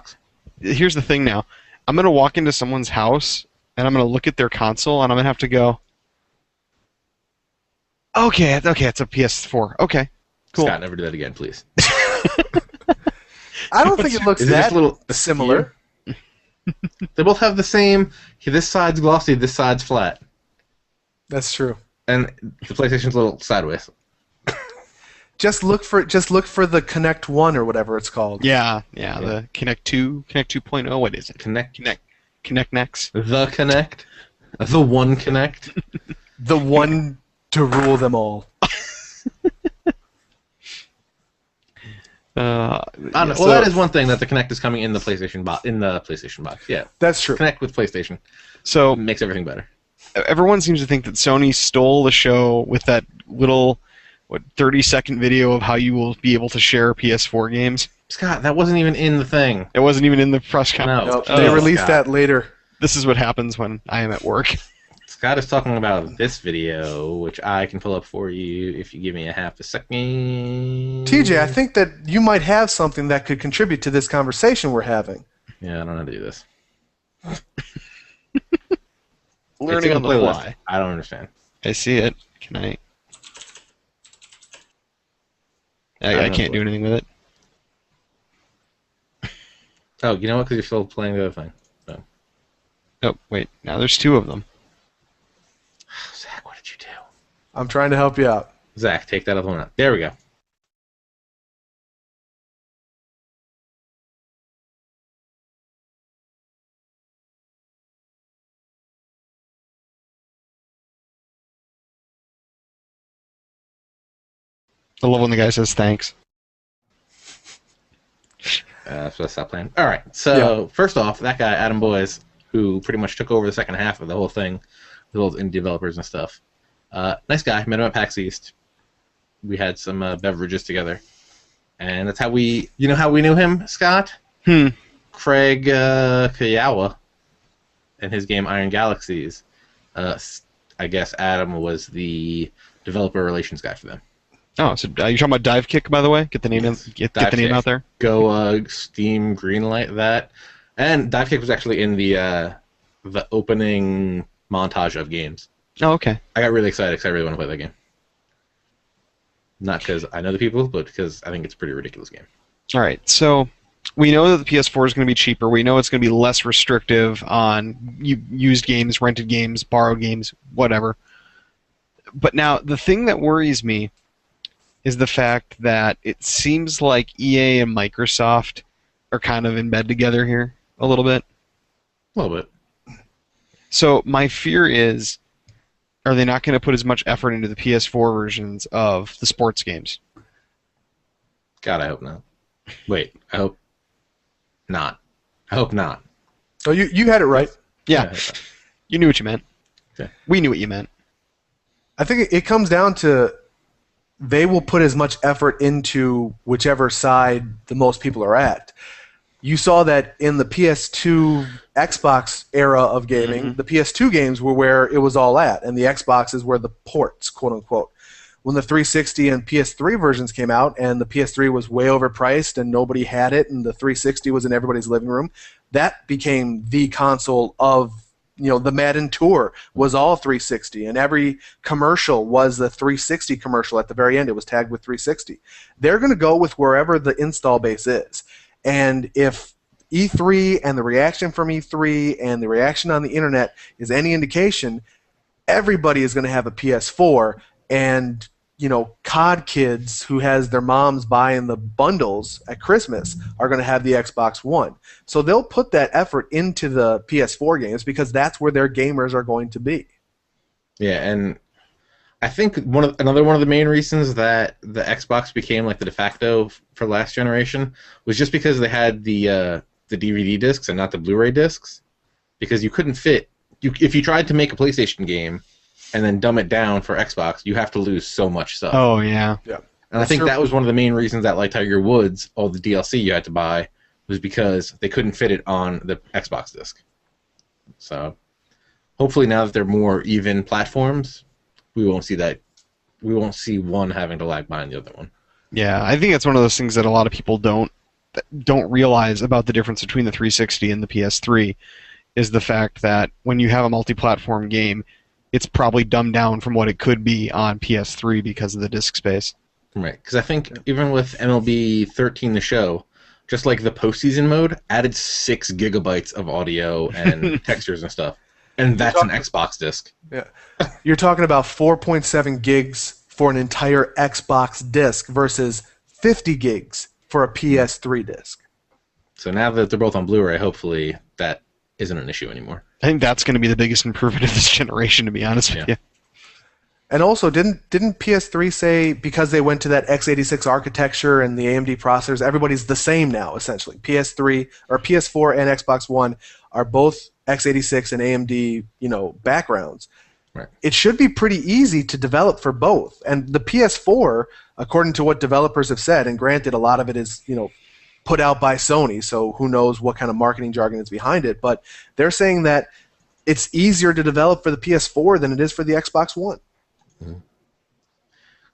here's the thing now. I'm going to walk into someone's house, and I'm going to look at their console, and I'm going to have to go, okay, it's a PS4. Okay, cool. Scott, never do that again, please. I don't think it looks that similar. They both have the same, this side's glossy, this side's flat. That's true. And the PlayStation's a little sideways. Just look for the Kinect 1 or whatever it's called. Yeah, the Kinect 2, Kinect 2.0, what is it? Kinect Next. The Kinect? The one Kinect? The one to rule them all. Well, that is one thing, that the Kinect is coming in the PlayStation box. Yeah, that's true. Connect with PlayStation. So it makes everything better. Everyone seems to think that Sony stole the show with that little 30-second video of how you will be able to share PS4 games. Scott, that wasn't even in the thing. It wasn't even in the press conference. No, Nope, they released Scott. that later. This is what happens when I am at work. Scott is talking about this video, which I can pull up for you if you give me a half a second. TJ, I think that you might have something that could contribute to this conversation we're having. Yeah, I don't know how to do this. Learning It's on in the playlist. fly. I don't understand. I see it. Can I? I can't do anything with it. Oh, you know what? Because you're still playing the other thing. So. Oh, wait. Now there's 2 of them. Zach, what did you do? I'm trying to help you out. Zach, take that other one out. There we go. I love when the guy says thanks. So stop playing. All right. So first off, that guy Adam Boyes, who pretty much took over the second half of the whole thing, with all the indie developers and stuff. Nice guy. Met him at PAX East. We had some beverages together, and that's how we. You know how we knew him, Scott? Craig Kayawa, and his game Iron Galaxies. I guess Adam was the developer relations guy for them. Oh, so you're talking about Dive Kick, by the way? Get the name get the name out there. Go Steam greenlight that, and Dive Kick was actually in the opening montage of games. Oh, okay. I got really excited because I really want to play that game. Not because I know the people, but because I think it's a pretty ridiculous game. All right, so we know that the PS4 is going to be cheaper. We know it's going to be less restrictive on used games, rented games, borrowed games, whatever. But now, the thing that worries me is the fact that it seems like EA and Microsoft are kind of in bed together here a little bit. A little bit. So my fear is, are they not going to put as much effort into the PS4 versions of the sports games? God, I hope not. Wait, I hope not. I hope not. Oh, you had it right. Yeah, you knew what you meant. Okay. We knew what you meant. I think it comes down to they will put as much effort into whichever side the most people are at. You saw that in the PS2 Xbox era of gaming, the PS2 games were where it was all at, and the Xboxes were the ports, quote unquote. When the 360 and PS3 versions came out, and the PS3 was way overpriced and nobody had it, and the 360 was in everybody's living room, that became the console of, the Madden Tour was all 360, and every commercial was the 360 commercial at the very end. It was tagged with 360. They're going to go with wherever the install base is. And if E3 and the reaction from E3 and the reaction on the internet is any indication, everybody is going to have a PS4, and COD kids who has their moms buying the bundles at Christmas are going to have the Xbox One. So they'll put that effort into the PS4 games because that's where their gamers are going to be. Yeah, and I think another one of the main reasons that the Xbox became like the de facto for last generation was just because they had the DVD discs and not the Blu-ray discs, because you couldn't fit. If you tried to make a PlayStation game and then dumb it down for Xbox, you have to lose so much stuff. Oh, yeah. Yeah. And I think that was one of the main reasons that, like Tiger Woods, all the DLC you had to buy was because they couldn't fit it on the Xbox disc. So hopefully now that they're more even platforms, we won't see that. We won't see one having to lag behind the other one. Yeah, I think that's one of those things that a lot of people don't realize about the difference between the 360 and the PS3 is the fact that when you have a multi-platform game, it's probably dumbed down from what it could be on PS3 because of the disk space. Right, because I think even with MLB 13 The Show, just like the postseason mode, added 6 gigabytes of audio and textures and stuff. And that's an Xbox disc. Yeah. You're talking about 4.7 gigs for an entire Xbox disc versus 50 gigs for a PS3 disc. So now that they're both on Blu-ray, hopefully that isn't an issue anymore. I think that's going to be the biggest improvement of this generation, to be honest with you. And also, didn't PS3 say because they went to that x86 architecture and the AMD processors, everybody's the same now, essentially. PS3 or PS4 and Xbox One are both x86 and AMD, backgrounds. Right. it should be pretty easy to develop for both. And the PS4, according to what developers have said, and granted, a lot of it is, put out by Sony, so who knows what kind of marketing jargon is behind it, but they're saying that it's easier to develop for the PS4 than it is for the Xbox One. Mm-hmm.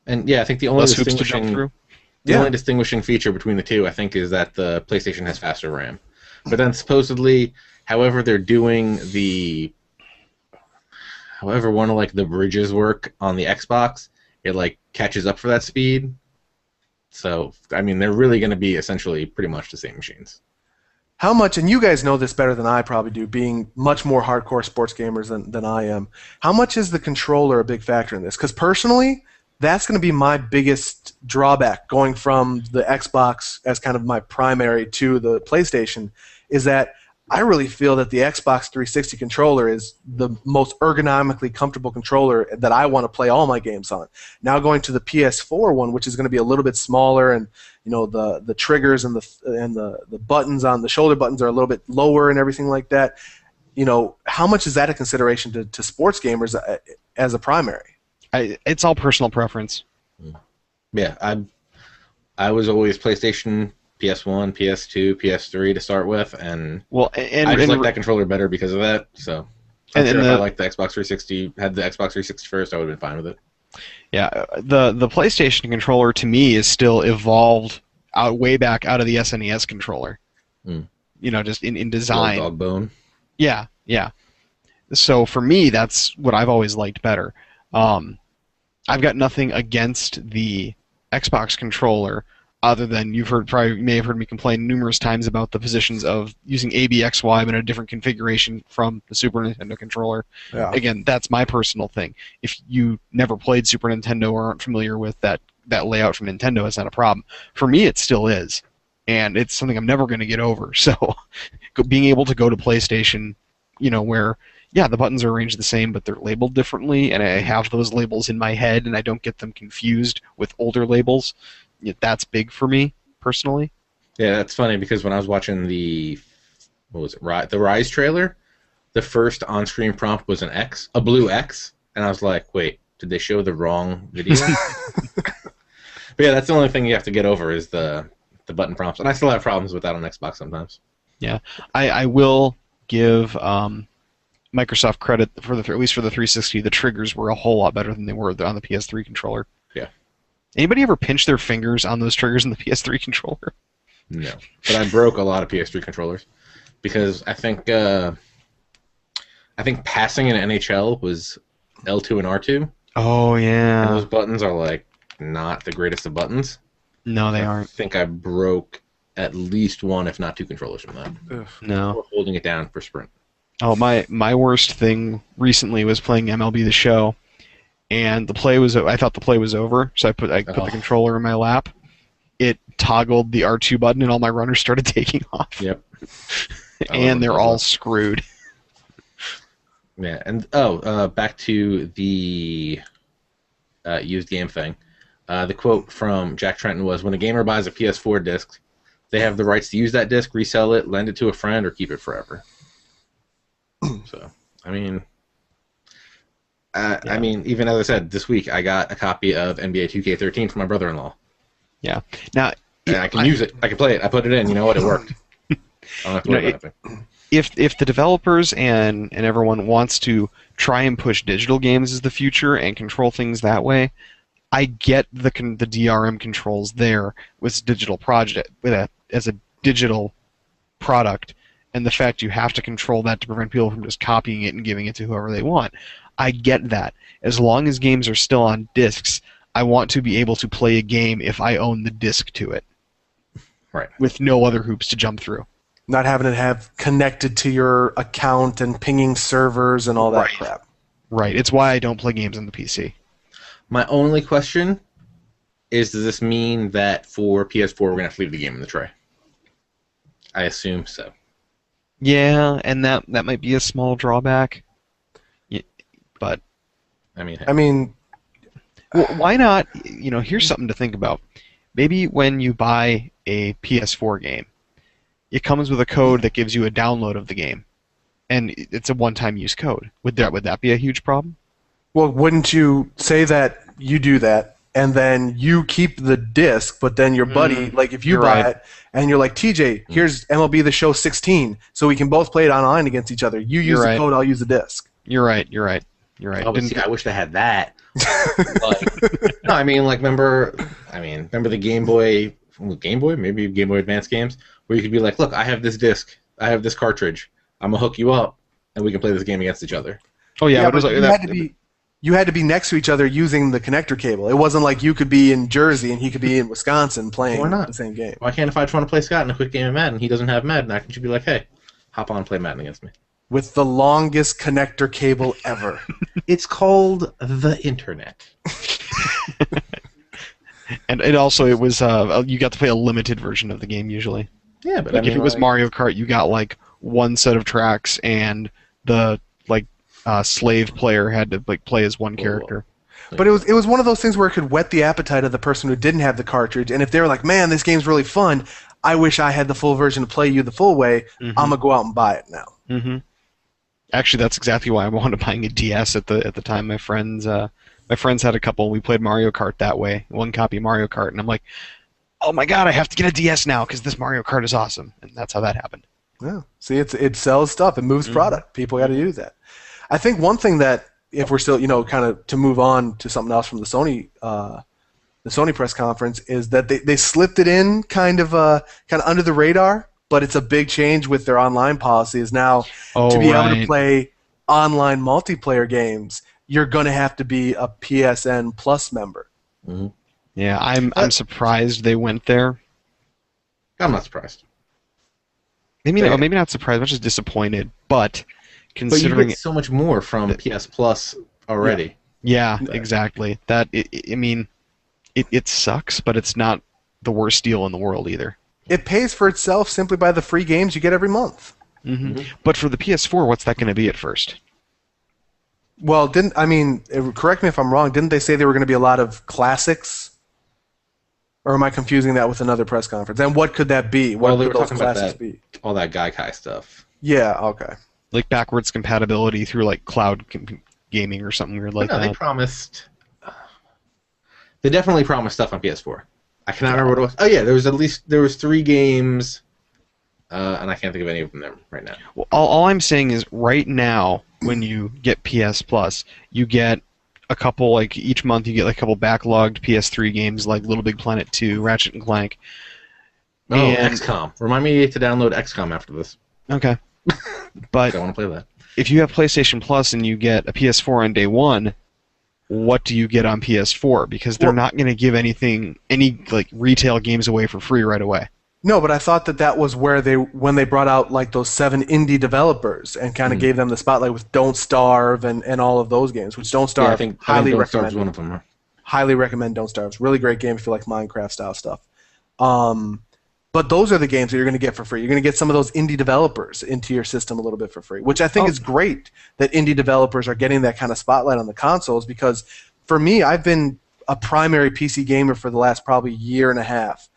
And yeah, I think the only Less hoops to jump through. only distinguishing feature between the two, I think, is that the PlayStation has faster RAM. But then supposedly, however one of like the bridges work on the Xbox, it like catches up for that speed. So I mean, they're really going to be essentially pretty much the same machines. How much, and you guys know this better than I probably do, being much more hardcore sports gamers than I am, how much is the controller a big factor in this? Because personally, that's going to be my biggest drawback going from the Xbox as kind of my primary to the PlayStation, is that I really feel that the Xbox 360 controller is the most ergonomically comfortable controller that I want to play all my games on. Now going to the PS4 one, which is going to be a little bit smaller, and the triggers and the buttons on the shoulder buttons are a little bit lower and everything like that. How much is that a consideration to sports gamers as a primary? It's all personal preference. Yeah, I was always PlayStation, PS1, PS2, PS3 to start with, and I just like that controller better because of that. So, if I liked the Xbox 360, had the Xbox 360 first, I would have been fine with it. Yeah, the PlayStation controller to me is still evolved way back out of the SNES controller. Just in design. Dog bone. Yeah. So for me, that's what I've always liked better. I've got nothing against the Xbox controller, other than you may have heard me complain numerous times about the positions of using ABXY but in a different configuration from the Super Nintendo controller. Yeah. Again, that's my personal thing. If you never played Super Nintendo or aren't familiar with that layout from Nintendo, it's not a problem. For me, it still is, and it's something I'm never going to get over. So being able to go to PlayStation, where the buttons are arranged the same, but they're labeled differently, and I have those labels in my head, and I don't get them confused with older labels. That's big for me, personally. Yeah, that's funny, because when I was watching the Rise trailer, the first on-screen prompt was a blue X, and I was like, wait, did they show the wrong video? But yeah, that's the only thing you have to get over is the button prompts, and I still have problems with that on Xbox sometimes. Yeah, I will give Microsoft credit for at least for the 360. The triggers were a whole lot better than they were on the PS3 controller. Yeah. Anybody ever pinch their fingers on those triggers in the PS3 controller? No, but I broke a lot of PS3 controllers because I think passing in NHL was L2 and R2. Oh yeah. And those buttons are like not the greatest of buttons. No, they aren't. I think I broke at least one, if not two, controllers from that. Ugh. No. Or holding it down for sprint. Oh, my worst thing recently was playing MLB The Show, and I thought the play was over, so I put the controller in my lap. It toggled the R2 button, and all my runners started taking off. Yep. And they're all screwed. Yeah, and back to the used game thing. The quote from Jack Trenton was, "When a gamer buys a PS4 disc, they have the rights to use that disc, resell it, lend it to a friend, or keep it forever." So, I mean, even as I said, this week I got a copy of NBA 2K13 from my brother-in-law. Yeah. Now, and I can use it. I can play it. I put it in. You know what? It worked. I don't have to worry about anything. If the developers and everyone wants to try and push digital games as the future and control things that way, I get the DRM controls there with digital project as a digital product, and the fact you have to control that to prevent people from just copying it and giving it to whoever they want. I get that. As long as games are still on discs, I want to be able to play a game if I own the disc to it. Right. With no other hoops to jump through. Not having it have connected to your account and pinging servers and all that crap. Right. It's why I don't play games on the PC. My only question is, does this mean that for PS4 we're going to have to leave the game in the tray? I assume so. Yeah, and that might be a small drawback. Yeah, but I mean, well, why not? Here's something to think about. Maybe when you buy a PS4 game, it comes with a code that gives you a download of the game, and it's a one-time use code. Would that be a huge problem? Well, wouldn't you say that you do that and then you keep the disc, but then your buddy, like if you You're buy right. it and you're like, TJ, here's MLB The Show 16, so we can both play it online against each other. You You're use the right. code, I'll use the disc. You're right. You're right. You're right. Oh, but Didn't see, I wish they had that. No, I mean, like, remember the Game Boy, maybe Game Boy Advance games, where you could be like, look, I have this disc, I have this cartridge, I'm gonna hook you up, and we can play this game against each other. Oh yeah, Yeah, but it was but like that. you had to be next to each other using the connector cable. It wasn't like you could be in Jersey and he could be in Wisconsin playing Why not? the same game. Why can't if I just want to play Scott in a quick game of Madden, he doesn't have Madden, I can just be like, hey, hop on and play Madden against me. With the longest connector cable ever. It's called the internet. And it was you got to play a limited version of the game usually. Yeah, but Like I mean, if it was Mario Kart, you got like one set of tracks, and the slave player had to like play as one character. But it was one of those things where it could whet the appetite of the person who didn't have the cartridge. And if they were like, man, this game's really fun, I wish I had the full version to play you the full way, I'm going to go out and buy it now. Mm-hmm. Actually, that's exactly why I wanted buying a DS at the time. My friends had a couple. We played Mario Kart that way, one copy of Mario Kart, and I'm like, oh my god, I have to get a DS now because this Mario Kart is awesome, and that's how that happened. Yeah. See, it sells stuff. It moves product. People got to use that. I think one thing that, if we're still, kind of to move on to something else from the Sony press conference, is that they slipped it in kind of under the radar, but it's a big change with their online policy. Is now to be able to play online multiplayer games, you're going to have to be a PSN Plus member. Mm-hmm. Yeah, I'm surprised they went there. I'm not surprised. Maybe not surprised, much as disappointed, but But you considering get so much more from PS Plus already. yeah, exactly. It sucks, but it's not the worst deal in the world either. It pays for itself simply by the free games you get every month. Mm-hmm. But for the PS4, what's that going to be at first? Well, correct me if I'm wrong, didn't they say there were going to be a lot of classics? Or am I confusing that with another press conference? And what could that be? What They could were those talking about classics that, be? all that Gaikai stuff. Yeah, okay. Like backwards compatibility through like cloud gaming or something weird like No, that. they promised. They definitely promised stuff on PS4. I cannot remember what it was. Oh yeah, there was 3 games, and I can't think of any of them right now. Well, all I'm saying is right now, when you get PS Plus, you get a couple, like each month you get like a couple backlogged PS3 games like Little Big Planet 2, Ratchet and Clank. Oh, XCOM. Remind me to download XCOM after this. Okay. But I want to play that. if you have PlayStation Plus and you get a PS4 on day one, what do you get on PS4? Because they're not going to give any like retail games away for free right away. No, but I thought that was where when they brought out like those 7 indie developers and kind of gave them the spotlight with Don't Starve and all of those games, which Don't Starve, Yeah, I think highly Don't Starve recommend. is one of them. Huh? Highly recommend Don't Starve. It's a really great game if you like Minecraft style stuff. But those are the games that you're going to get for free. You're going to get some of those indie developers into your system a little bit for free, which I think is great that indie developers are getting that kind of spotlight on the consoles, because for me, I've been a primary PC gamer for the last probably year and a half.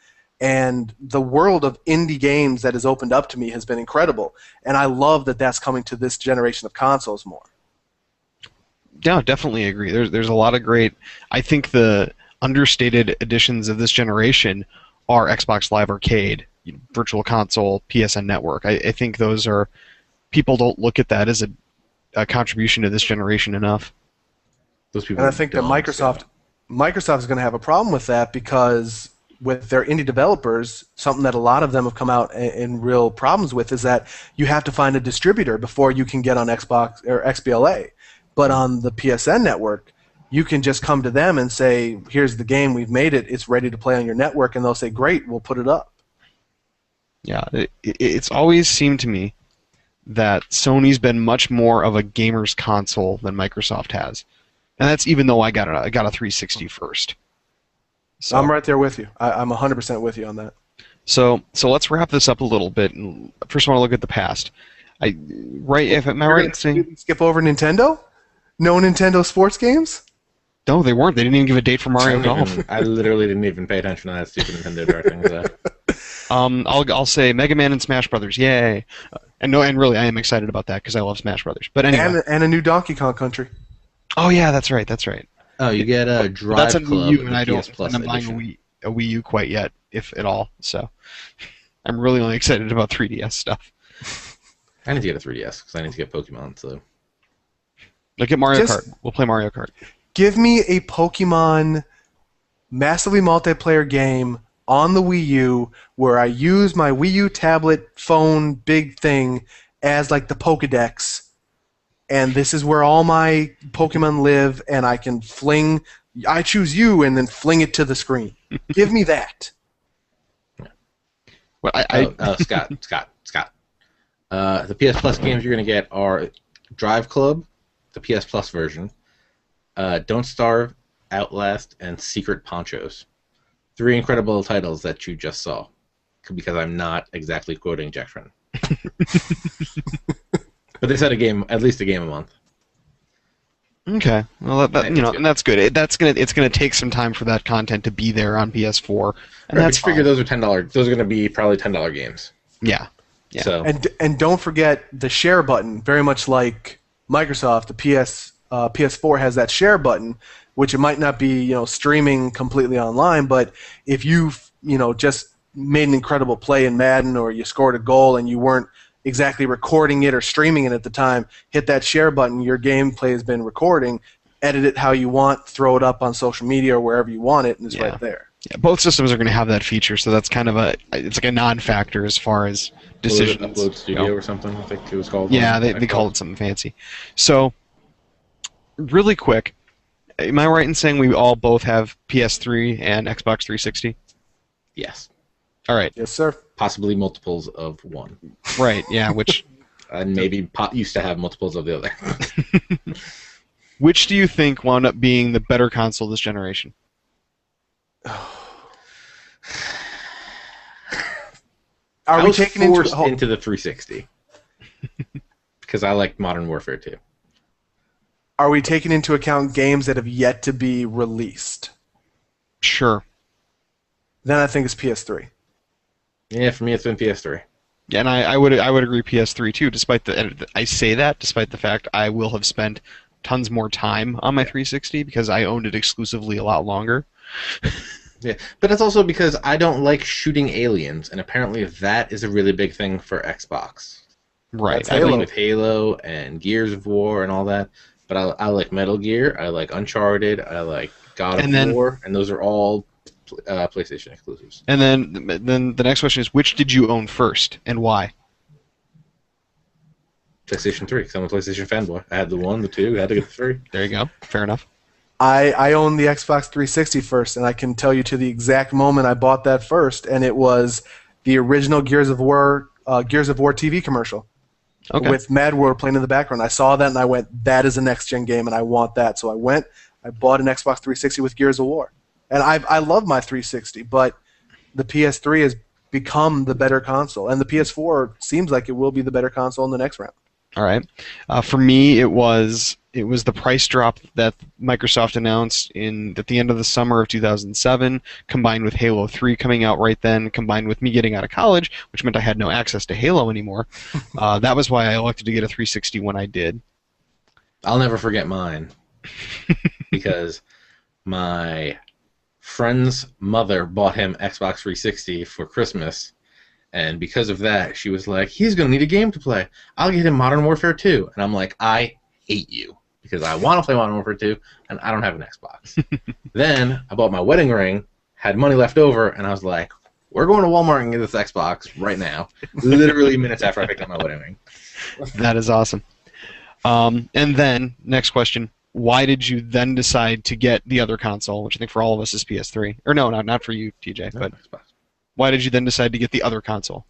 And the world of indie games that has opened up to me has been incredible. And I love that that's coming to this generation of consoles more. Yeah, definitely agree. There's a lot of great. I think the understated additions of this generation are Xbox Live Arcade, Virtual Console, PSN Network. I think those are, people don't look at that as a contribution to this generation enough. Those people. And I think that Microsoft is going to have a problem with that, because with their indie developers, something that a lot of them have come out in real problems with is that you have to find a distributor before you can get on Xbox or XBLA. But on the PSN network, you can just come to them and say, here's the game, we've made it, it's ready to play on your network, and they'll say, great, we'll put it up. Yeah, it's always seemed to me that Sony's been much more of a gamer's console than Microsoft has. And that's even though I got a 360 first. So I'm right there with you. I'm 100% with you on that. So let's wrap this up a little bit. And first, I want to look at the past. Am I right in saying skip over Nintendo? No Nintendo sports games? no? They weren't. They didn't even give a date for Mario Golf. I literally didn't even pay attention to that stupid Nintendo Direct thing. So. I'll say Mega Man and Smash Brothers. Yay! And really, I am excited about that because I love Smash Brothers. But anyway, And a new Donkey Kong Country. Oh yeah, that's right. That's right. Oh, you get a But that's Drive on Wii Club, U, and the I PS don't Plus end up buying edition. A Wii U quite yet, if at all. So I'm really only excited about 3DS stuff. I need to get a 3DS because I need to get Pokemon. So Look at Mario Just Kart. We'll play Mario Kart. give me a Pokemon massively multiplayer game on the Wii U where I use my Wii U tablet phone big thing as like the Pokedex, and this is where all my Pokemon live, and I can fling. I choose you, and then fling it to the screen. Give me that. Well, Scott. The PS Plus games you're going to get are Drive Club, the PS Plus version, Don't Starve, Outlast, and Secret Ponchos. 3 incredible titles that you just saw, because I'm not exactly quoting Jack Tretton. But they said at least a game a month. Okay. Well, It's good. and that's good. It's gonna take some time for that content to be there on PS4, and Right, that's but you figure fine. those are $10. Those are going to be probably $10 games. Yeah. Yeah. So And don't forget the share button. Very much like Microsoft, the PS4 has that share button, which it might not be streaming completely online, but if you've just made an incredible play in Madden or you scored a goal and you weren't exactly recording it or streaming it at the time, hit that share button. Your gameplay has been recording. Edit it how you want, throw it up on social media or wherever you want it, and it's Yeah. right there. Yeah, both systems are going to have that feature, so that's kind of it's like a non-factor as far as decisions. Upload Studio go. or something, I think it was called. Yeah, they call it something fancy. So, really quick, am I right in saying we all both have PS3 and Xbox 360? Yes. All right, Yes, sir. Possibly multiples of one. right, yeah. And maybe used to have multiples of the other. Which do you think wound up being the better console this generation? Are I we was taking forced into into the 360 because I like Modern Warfare 2. Are we taking into account games that have yet to be released? Sure. Then I think it's PS3. Yeah, for me it's been PS3. Yeah, and I would agree PS3 too. And I say that despite the fact I will have spent tons more time on my 360 because I owned it exclusively a lot longer. Yeah, but that's also because I don't like shooting aliens, and apparently that is a really big thing for Xbox. Right. That's I Halo. like with Halo and Gears of War and all that, but I like Metal Gear, I like Uncharted, I like God of War, and those are all PlayStation exclusives. And then the next question is, which did you own first and why? PlayStation 3, because I'm a PlayStation fanboy. I had the 1, the 2, I had to get the 3. There you go. Fair enough. I owned the Xbox 360 first, and I can tell you to the exact moment I bought that first, and it was the original Gears of War TV commercial Okay. with Mad World playing in the background. I saw that and I went, that is a next gen game, and I want that. So I bought an Xbox 360 with Gears of War, and I love my 360, but the PS3 has become the better console, and the PS4 seems like it will be the better console in the next round. All right. For me, it was the price drop that Microsoft announced at the end of the summer of 2007, combined with Halo 3 coming out right then, combined with me getting out of college, which meant I had no access to Halo anymore. That was why I elected to get a 360 when I did. I'll never forget mine, because my friend's mother bought him Xbox 360 for Christmas, and because of that, she was like, he's going to need a game to play. I'll get him Modern Warfare 2. And I'm like, I hate you, because I want to play Modern Warfare 2, and I don't have an Xbox. Then I bought my wedding ring, had money left over, and I was like, we're going to Walmart and get this Xbox right now. Literally minutes after I picked up my wedding ring. That is awesome. And then, next question. Why did you then decide to get the other console, which I think for all of us is PS3? Or no, not for you, TJ, but Xbox. why did you then decide to get the other console?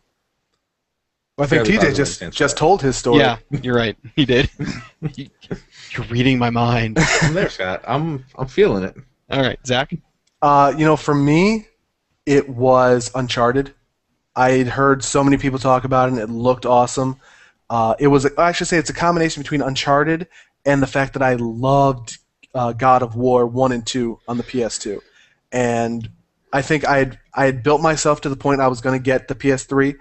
Well, I think Fairly TJ positive just answer. just told his story. Yeah, you're right. He did. You're reading my mind. I'm there, Scott. I'm feeling it. All right, Zach? For me, it was Uncharted. I had heard so many people talk about it, and it looked awesome. I should say it's a combination between Uncharted and the fact that I loved God of War 1 and 2 on the PS2. And I think I had built myself to the point I was going to get the PS3.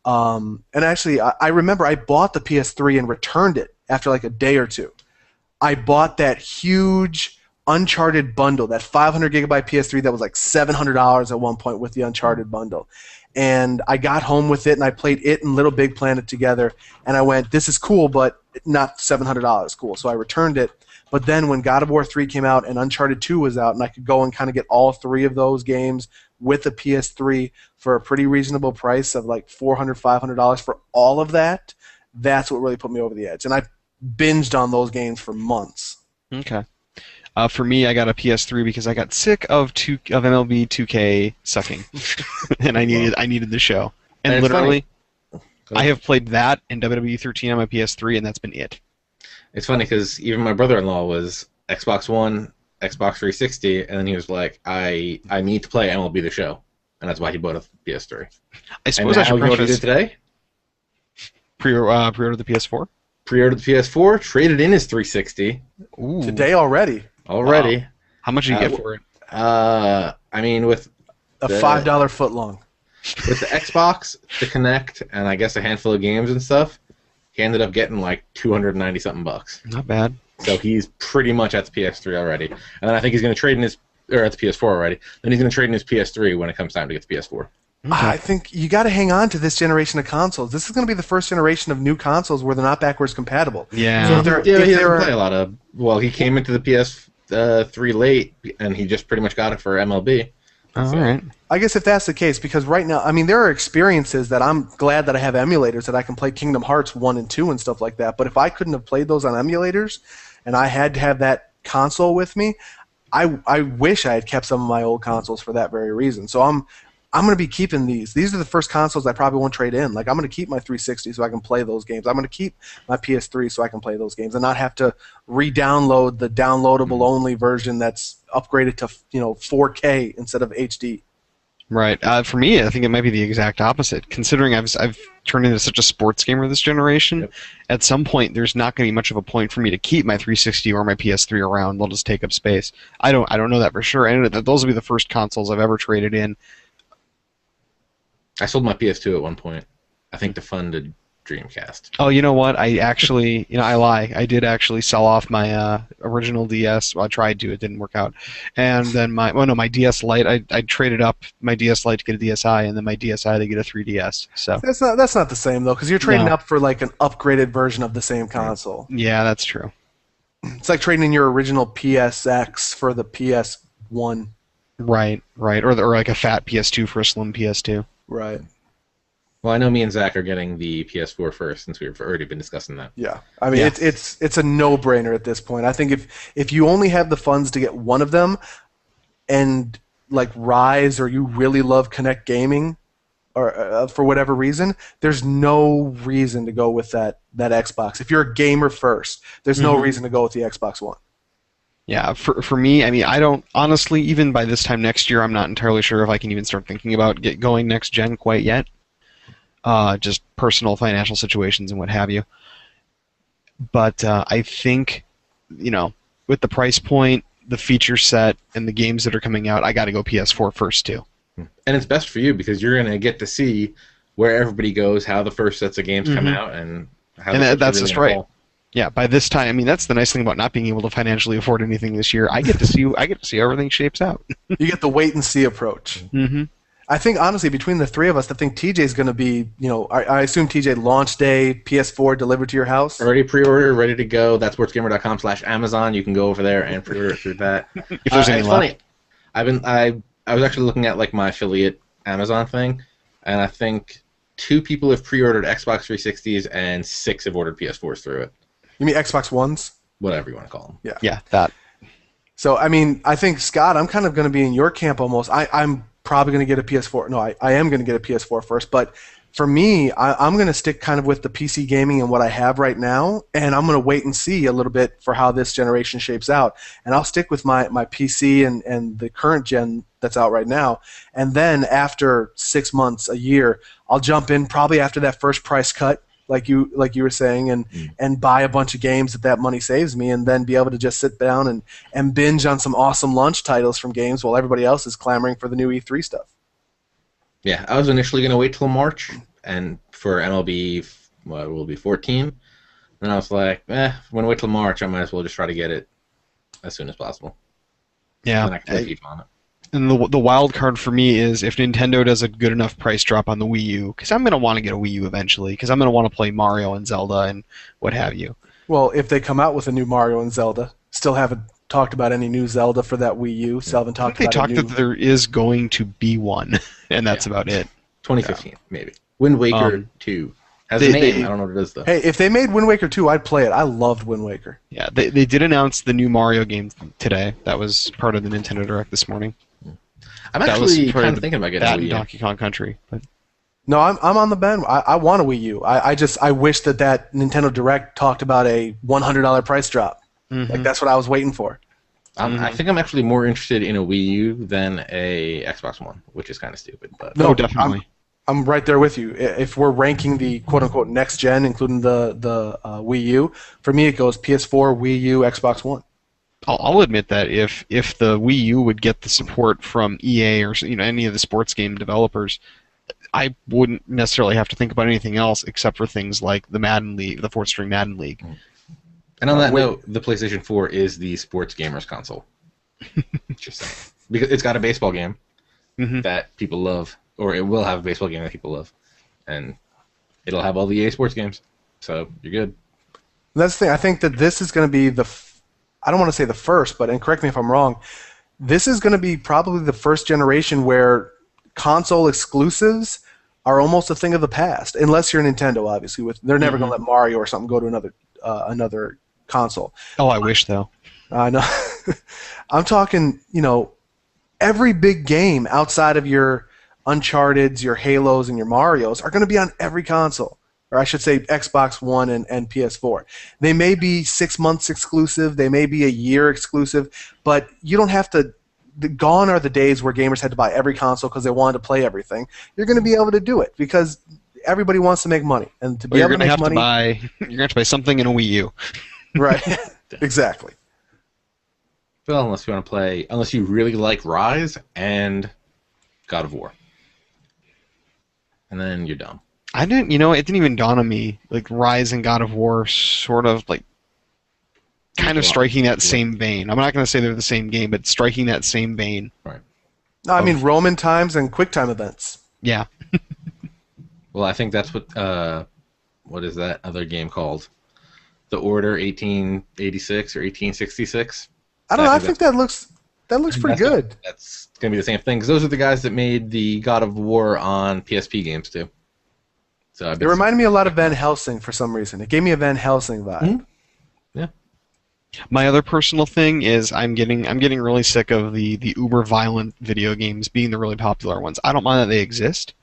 And actually, I remember I bought the PS3 and returned it after like a day or two. I bought that huge Uncharted bundle, that 500 gigabyte PS3 that was like $700 at one point with the Uncharted bundle. And I got home with it, and I played it and Little Big Planet together. And I went, this is cool, but not $700 cool. So I returned it. But then when God of War 3 came out and Uncharted 2 was out, and I could go and kind of get all three of those games with the PS3 for a pretty reasonable price of like $400, $500 for all of that, that's what really put me over the edge. And I binged on those games for months. Okay. For me, I got a PS3 because I got sick of MLB 2K sucking, and I needed the show. And literally, I have played that and WWE 13 on my PS3, and that's been it. It's funny because even my brother-in-law was Xbox One, Xbox 360, and then he was like, I need to play MLB The Show, and that's why he bought a PS3. I suppose I should you know what he preface did today? Pre-order the PS4. Pre-ordered the PS4, traded in his 360. Ooh. Today already. Already. Wow. How much did you get for it? I mean, with a $5 footlong. With the Xbox, the Kinect, and I guess a handful of games and stuff, he ended up getting like $290-something bucks. Not bad. So he's pretty much at the PS3 already. And then I think he's going to trade in his, or at the PS4 already. Then he's going to trade in his PS3 when it comes time to get the PS4. Okay. I think you got to hang on to this generation of consoles. This is going to be the first generation of new consoles where they're not backwards compatible. Yeah. So He doesn't play a lot of. Well, he came into the PS3 late, and he just pretty much got it for MLB. All right. I guess if that's the case, because right now, I mean, there are experiences that I'm glad that I have emulators that I can play Kingdom Hearts 1 and 2 and stuff like that. But if I couldn't have played those on emulators, and I had to have that console with me, I wish I had kept some of my old consoles for that very reason. So I'm going to be keeping these. These are the first consoles I probably won't trade in. Like, I'm going to keep my 360 so I can play those games. I'm going to keep my PS3 so I can play those games and not have to re-download the downloadable only version that's upgraded to 4K instead of HD. Right. For me, I think it might be the exact opposite. Considering I've turned into such a sports gamer this generation, Yep. At some point there's not going to be much of a point for me to keep my 360 or my PS3 around. They'll just take up space. I don't know that for sure. And those will be the first consoles I've ever traded in. I sold my PS2 at one point, I think, to fund a Dreamcast. Oh, you know what? I actually, I lie. I did actually sell off my original DS. Well, I tried to. It didn't work out. And then my DS Lite. I traded up my DS Lite to get a DSi, and then my DSi to get a 3DS. So that's not the same though, because you're trading up for like an upgraded version of the same console. Yeah, that's true. It's like trading in your original PSX for the PS1. Right. Or like a fat PS2 for a slim PS2. Right. Well, I know me and Zach are getting the PS4 first, since we've already been discussing that. Yeah, I mean it's a no-brainer at this point. I think if you only have the funds to get one of them, and like Rise or you really love Kinect gaming, or for whatever reason, there's no reason to go with that Xbox. If you're a gamer first, there's no reason to go with the Xbox One. Yeah, for me, I mean, I don't honestly. Even by this time next year, I'm not entirely sure if I can even start thinking about going next gen quite yet. Just personal financial situations and what have you. But I think, with the price point, the feature set, and the games that are coming out, I got to go PS4 first too. And it's best for you because you're going to get to see where everybody goes, how the first sets of games come out, and how. And that's just right. Yeah, by this time, I mean, that's the nice thing about not being able to financially afford anything this year. I get to see how everything shapes out. You get the wait and see approach. Mm-hmm. I think, honestly, between the three of us, I think TJ's going to be, I assume TJ launch day, PS4 delivered to your house? Already pre-ordered, ready to go. ThatSportsGamer.com/Amazon. You can go over there and pre-order it through that. If there's any it's left. Funny. I was actually looking at like my affiliate Amazon thing, and I think 2 people have pre-ordered Xbox 360s and 6 have ordered PS4s through it. You mean Xbox Ones? Whatever you want to call them. Yeah. Yeah, that. So, I mean, I think, Scott, I'm kind of going to be in your camp almost. I'm probably going to get a PS4. No, I am going to get a PS4 first, but for me, I'm going to stick kind of with the PC gaming and what I have right now, and I'm going to wait and see a little bit for how this generation shapes out. And I'll stick with my PC and the current gen that's out right now, and then after 6 months, a year, I'll jump in probably after that first price cut, like you were saying, and buy a bunch of games that money saves me, and then be able to just sit down and binge on some awesome launch titles from games while everybody else is clamoring for the new E3 stuff. Yeah, I was initially going to wait till March and for MLB, what will be 14, And I was like, I'm gonna wait till March. I might as well just try to get it as soon as possible. Yeah. Then I can play FIFA on it. And the wild card for me is if Nintendo does a good enough price drop on the Wii U, because I'm gonna want to get a Wii U eventually, because I'm gonna want to play Mario and Zelda and what have you. Well, if they come out with a new Mario and Zelda, still haven't talked about any new Zelda for that Wii U. Still haven't I think talked they about talked a new. that there is going to be one, and that's about it. 2015, maybe. Wind Waker 2 has a name. I don't know what it is though. Hey, if they made Wind Waker 2, I'd play it. I loved Wind Waker. Yeah, they did announce the new Mario game today. That was part of the Nintendo Direct this morning. I'm That was actually part kind of of thinking about getting that a Wii and U. Donkey Kong Country. But No, I'm on the band. I want a Wii U. I wish that Nintendo Direct talked about a $100 price drop. Like that's what I was waiting for. I think I'm actually more interested in a Wii U than a Xbox One, which is kind of stupid. But No, oh, definitely. I'm right there with you. If we're ranking the quote unquote next gen, including the Wii U, for me it goes PS4, Wii U, Xbox One. I'll admit that if the Wii U would get the support from EA or any of the sports game developers, I wouldn't necessarily have to think about anything else except for things like the Madden League, the fourth-string Madden League. And on that note, the PlayStation 4 is the sports gamers console. Just saying. Because it's got a baseball game that people love, or it will have a baseball game that people love. And it'll have all the EA sports games. So you're good. That's the thing. I think that this is going to be I don't want to say the first, but, and correct me if I'm wrong, this is going to be probably the first generation where console exclusives are almost a thing of the past, unless you're Nintendo, obviously. They're never going to let Mario or something go to another console. Oh, I wish, though. I know. I'm talking, every big game outside of your Uncharted's, your Halos, and your Marios are going to be on every console. Or I should say Xbox One and PS4. They may be 6 months exclusive, they may be a year exclusive, but you don't have to. Gone are the days where gamers had to buy every console because they wanted to play everything. You're going to be able to do it because everybody wants to make money, and to be able to make money, you're going to have to buy something in a Wii U. Right? Exactly. Well, unless you really like Rise and God of War, and then you're dumb. I didn't, it didn't even dawn on me, like Rise and God of War sort of like kind of striking that same vein. I'm not going to say they're the same game, but striking that same vein. Right. No, I mean Roman times and QuickTime events. Yeah. Well, I think that's what is that other game called? The Order 1886 or 1866? I don't know. I think that looks pretty good. That's going to be the same thing, because those are the guys that made the God of War on PSP games, too. So it reminded me a lot of Van Helsing for some reason. It gave me a Van Helsing vibe. Mm-hmm. Yeah. My other personal thing is I'm getting really sick of the uber violent video games being the really popular ones. I don't mind that they exist,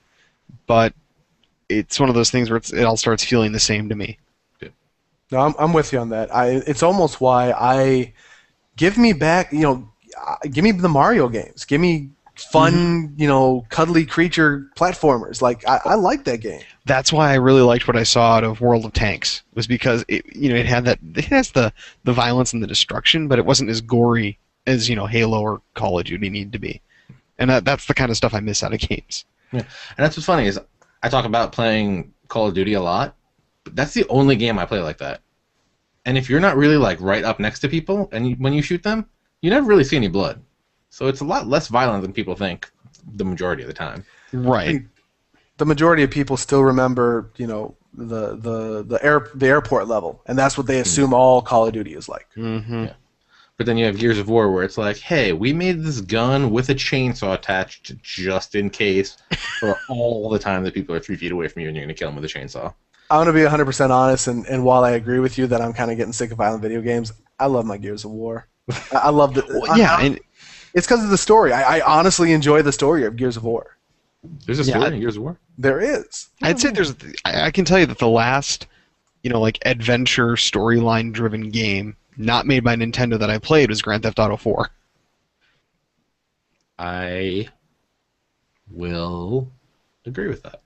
but it's one of those things where it all starts feeling the same to me. No, I'm with you on that. It's almost why give me back, give me the Mario games. Give me fun, cuddly creature platformers. Like I like that game. That's why I really liked what I saw out of World of Tanks, was because it has the violence and the destruction, but it wasn't as gory as Halo or Call of Duty need to be, and that's the kind of stuff I miss out of games. Yeah, and that's what's funny is I talk about playing Call of Duty a lot, but that's the only game I play like that. And if you're not really like right up next to people, and when you shoot them, you never really see any blood, so it's a lot less violent than people think the majority of the time. Right. The majority of people still remember, the airport level, and that's what they assume all Call of Duty is like. Mm-hmm. Yeah. But then you have Gears of War, where it's like, hey, we made this gun with a chainsaw attached just in case for all the time that people are 3 feet away from you and you're going to kill them with a chainsaw. I'm going to be 100% honest, and while I agree with you that I'm kind of getting sick of violent video games, I love my Gears of War. I love it. Well, yeah, and it's because of the story. I honestly enjoy the story of Gears of War. There's a story in Gears of War? There is. I'd say I can tell you that the last, adventure storyline driven game not made by Nintendo that I played was Grand Theft Auto 4. I will agree with that.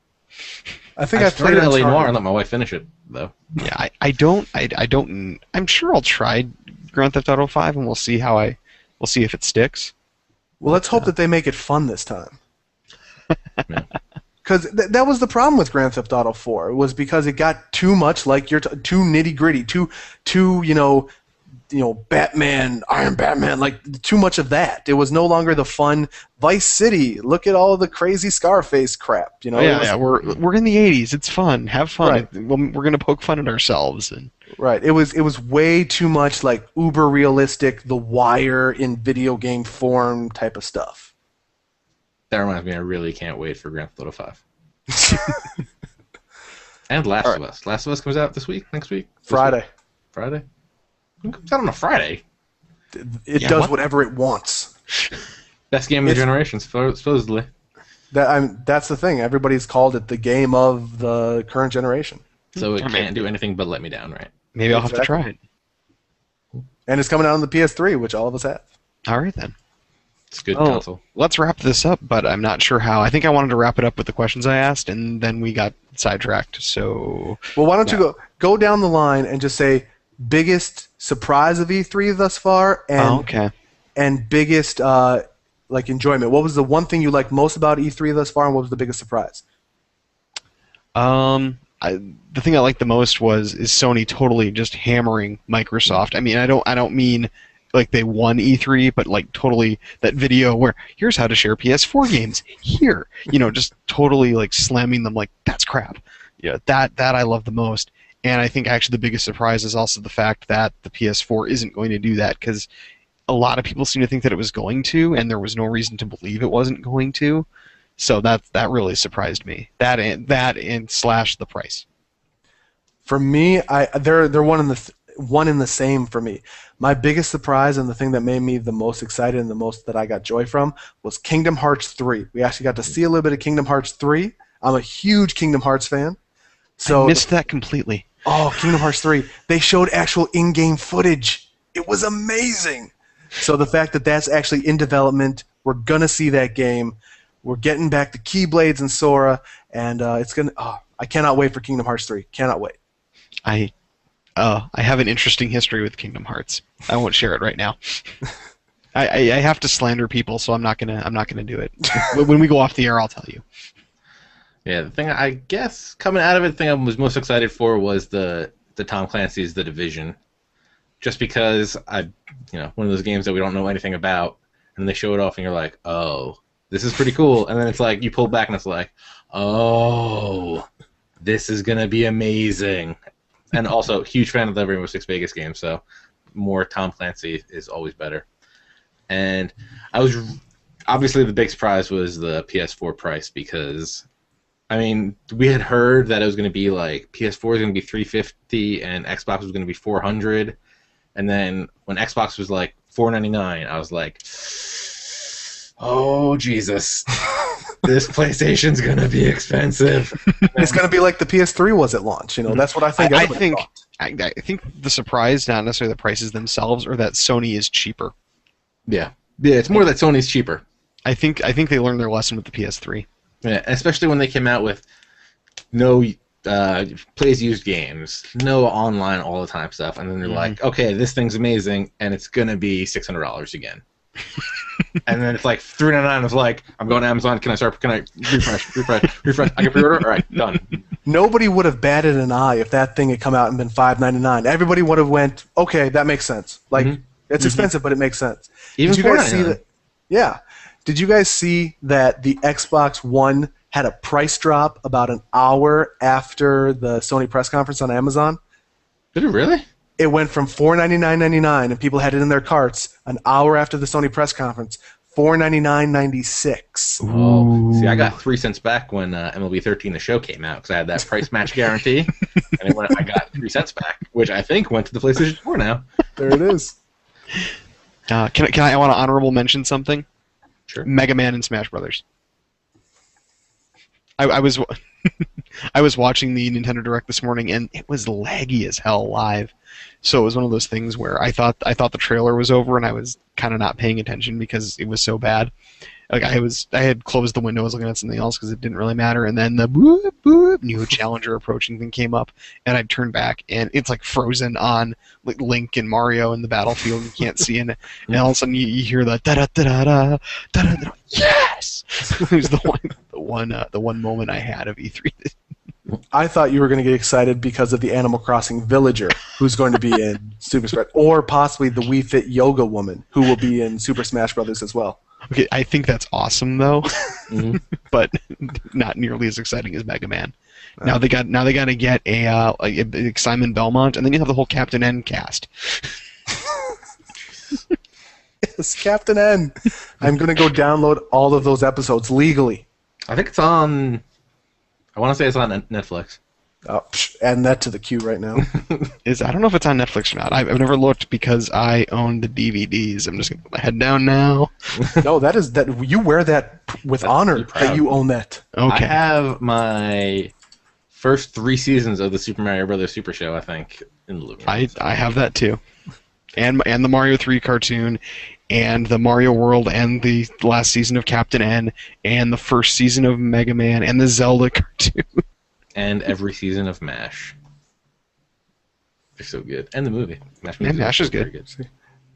I think I I've played started LA Noire Uncharted. and let my wife finish it, though. Yeah, I don't. I'm sure I'll try Grand Theft Auto 5, and we'll see if it sticks. Well, let's hope that they make it fun this time. Because Because that was the problem with Grand Theft Auto 4. It was because it got too much like too nitty gritty, too Batman, Iron Batman, like too much of that. It was no longer the fun Vice City. Look at all the crazy Scarface crap. We're in the '80s. It's fun. Have fun. Right. We're gonna poke fun at ourselves. And Right. It was way too much like uber realistic, The Wire in video game form type of stuff. That reminds me, I really can't wait for Grand Theft Auto 5. And Last of Us. Last of Us comes out next week? Friday. Friday? It comes out on a Friday. It does whatever it wants. Best game of the generation, supposedly. That's the thing. Everybody's called it the game of the current generation. So it can't do anything but let me down, right? maybe I'll have to try it. And it's coming out on the PS3, which all of us have. All right, then. It's a good console. Let's wrap this up, but I'm not sure how. I think I wanted to wrap it up with the questions I asked, and then we got sidetracked. So, well, why don't you go down the line and just say biggest surprise of E3 thus far, and biggest enjoyment. What was the one thing you liked most about E3 thus far, and what was the biggest surprise? The thing I liked the most is Sony totally just hammering Microsoft. I mean, I don't mean like they won E3, but like totally that video where here's how to share PS4 games here, just totally like slamming them like that's crap. Yeah, that I love the most. And I think actually the biggest surprise is also the fact that the PS4 isn't going to do that, because a lot of people seem to think that it was going to, and there was no reason to believe it wasn't going to. So that really surprised me. That and slash the price. For me, they're one in the same for me. My biggest surprise and the thing that made me the most excited and the most that I got joy from was Kingdom Hearts 3. We actually got to see a little bit of Kingdom Hearts 3. I'm a huge Kingdom Hearts fan. So I missed that completely. Oh, Kingdom Hearts 3. They showed actual in-game footage. It was amazing. So the fact that that's actually in development, we're going to see that game. We're getting back to Keyblades and Sora, and it's going to... Oh, I cannot wait for Kingdom Hearts 3. Cannot wait. I have an interesting history with Kingdom Hearts. I won't share it right now. I have to slander people, so I'm not gonna do it. When we go off the air, I'll tell you. Yeah, the thing I guess coming out of it, the thing I was most excited for was the Tom Clancy's The Division, just because one of those games that we don't know anything about, and they show it off, and you're like, oh, this is pretty cool, and then it's like you pull back, and it's like, oh, this is gonna be amazing. And also, huge fan of the Rainbow Six Vegas game, so more Tom Clancy is always better. And obviously the big surprise was the PS4 price, because we had heard that it was going to be like PS4 is going to be $350 and Xbox was going to be $400, and then when Xbox was like $499, I was like, oh Jesus. This PlayStation's gonna be expensive. It's gonna be like the PS3 was at launch. That's what I think. I think the surprise, not necessarily the prices themselves, or that Sony is cheaper. Yeah, it's more that Sony's cheaper. I think they learned their lesson with the PS3. Yeah, especially when they came out with no plays used games, no online all the time stuff, and then they're like, okay, this thing's amazing, and it's gonna be $600 again. And then it's like $399. It's like, I'm going to Amazon. Can I refresh? I can pre-order. All right, done. Nobody would have batted an eye if that thing had come out and been $599. Everybody would have went, okay, that makes sense. Like it's expensive, but it makes sense. Even did you guys see that? Yeah. Did you guys see that the Xbox One had a price drop about an hour after the Sony press conference on Amazon? Did it really? It went from $499.99, and people had it in their carts an hour after the Sony press conference, $499.96. Oh, see, I got 3 cents back when MLB 13 The Show came out, because I had that price match guarantee, and I got 3 cents back, which I think went to the PlayStation 4 now. There it is. I want to honorable mention something? Sure. Mega Man and Smash Brothers. I was I was watching the Nintendo Direct this morning, and it was laggy as hell live. So it was one of those things where I thought the trailer was over, and I was kind of not paying attention because it was so bad. Like I had closed the window, I was looking at something else because it didn't really matter, and then the boop boop new challenger approaching thing came up, and I turned back, and it's like frozen on like Link and Mario in the battlefield. You can't see in it, and all of a sudden you hear the da da da da da da da. Yes, it was the the one moment I had of E3. I thought you were going to get excited because of the Animal Crossing villager who's going to be in Super Smash, or possibly the Wii Fit yoga woman who will be in Super Smash Brothers as well. Okay, I think that's awesome though, Mm-hmm. but not nearly as exciting as Mega Man. Now they got to get a Simon Belmont, and then you have the whole Captain N cast. Yes, Captain N. I'm going to go download all of those episodes legally. I think it's on. I want to say it's on Netflix. Oh, adding that to the queue right now. I don't know if it's on Netflix or not. I've never looked because I own the DVDs. I'm just gonna put my head down now. No, that you wear that with honor that you own that. Okay. I have my first 3 seasons of the Super Mario Brothers Super Show, I think, in the living room. I have that too, and the Mario 3 cartoon, and the Mario World, and the last season of Captain N, and the first season of Mega Man, and the Zelda cartoon. And every season of MASH. They're so good. And the movie. MASH, Yeah, MASH is very good.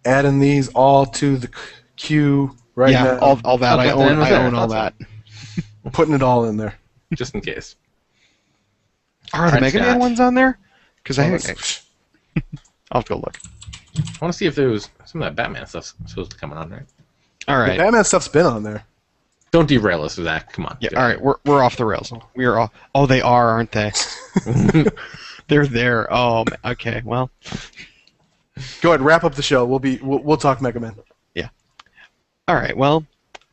Adding these all to the queue right Yeah, now. all that I own. I own all that. Putting it all in there. Just in case. Are the French Mega Man Scotch. ones on there? Because I'll have to go look. I want to see if there was some of that Batman stuff supposed to come on, right? All The right. Batman stuff's been on there. Don't derail us with that. Come on. Yeah. All right. We're off the rails. We are off. Oh, they are, aren't they? They're there. Oh, okay. Well. Go ahead, wrap up the show. We'll talk Mega Man. Yeah. All right. Well,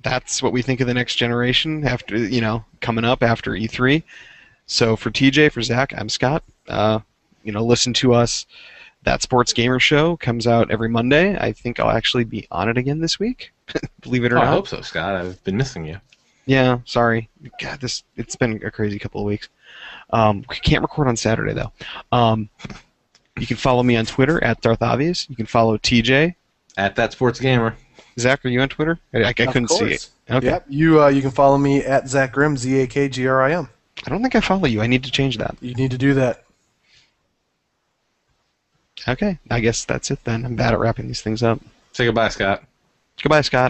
that's what we think of the next generation after coming up after E3. So for TJ, for Zach, I'm Scott. Listen to us. That Sports Gamer Show comes out every Monday. I think I'll actually be on it again this week. Believe it or I not. hope so, Scott. I've been missing you. Yeah, sorry. God, it's been a crazy couple of weeks. We can't record on Saturday though. You can follow me on Twitter at Darth Obvious. You can follow TJ. At That Sports Gamer. Zach, are you on Twitter? I couldn't see it. Okay. Yep. You can follow me at Zak Grim, ZAKGRIM. I don't think I follow you. I need to change that. You need to do that. Okay, I guess that's it then. I'm bad at wrapping these things up. Say goodbye, Scott. Goodbye, Scott.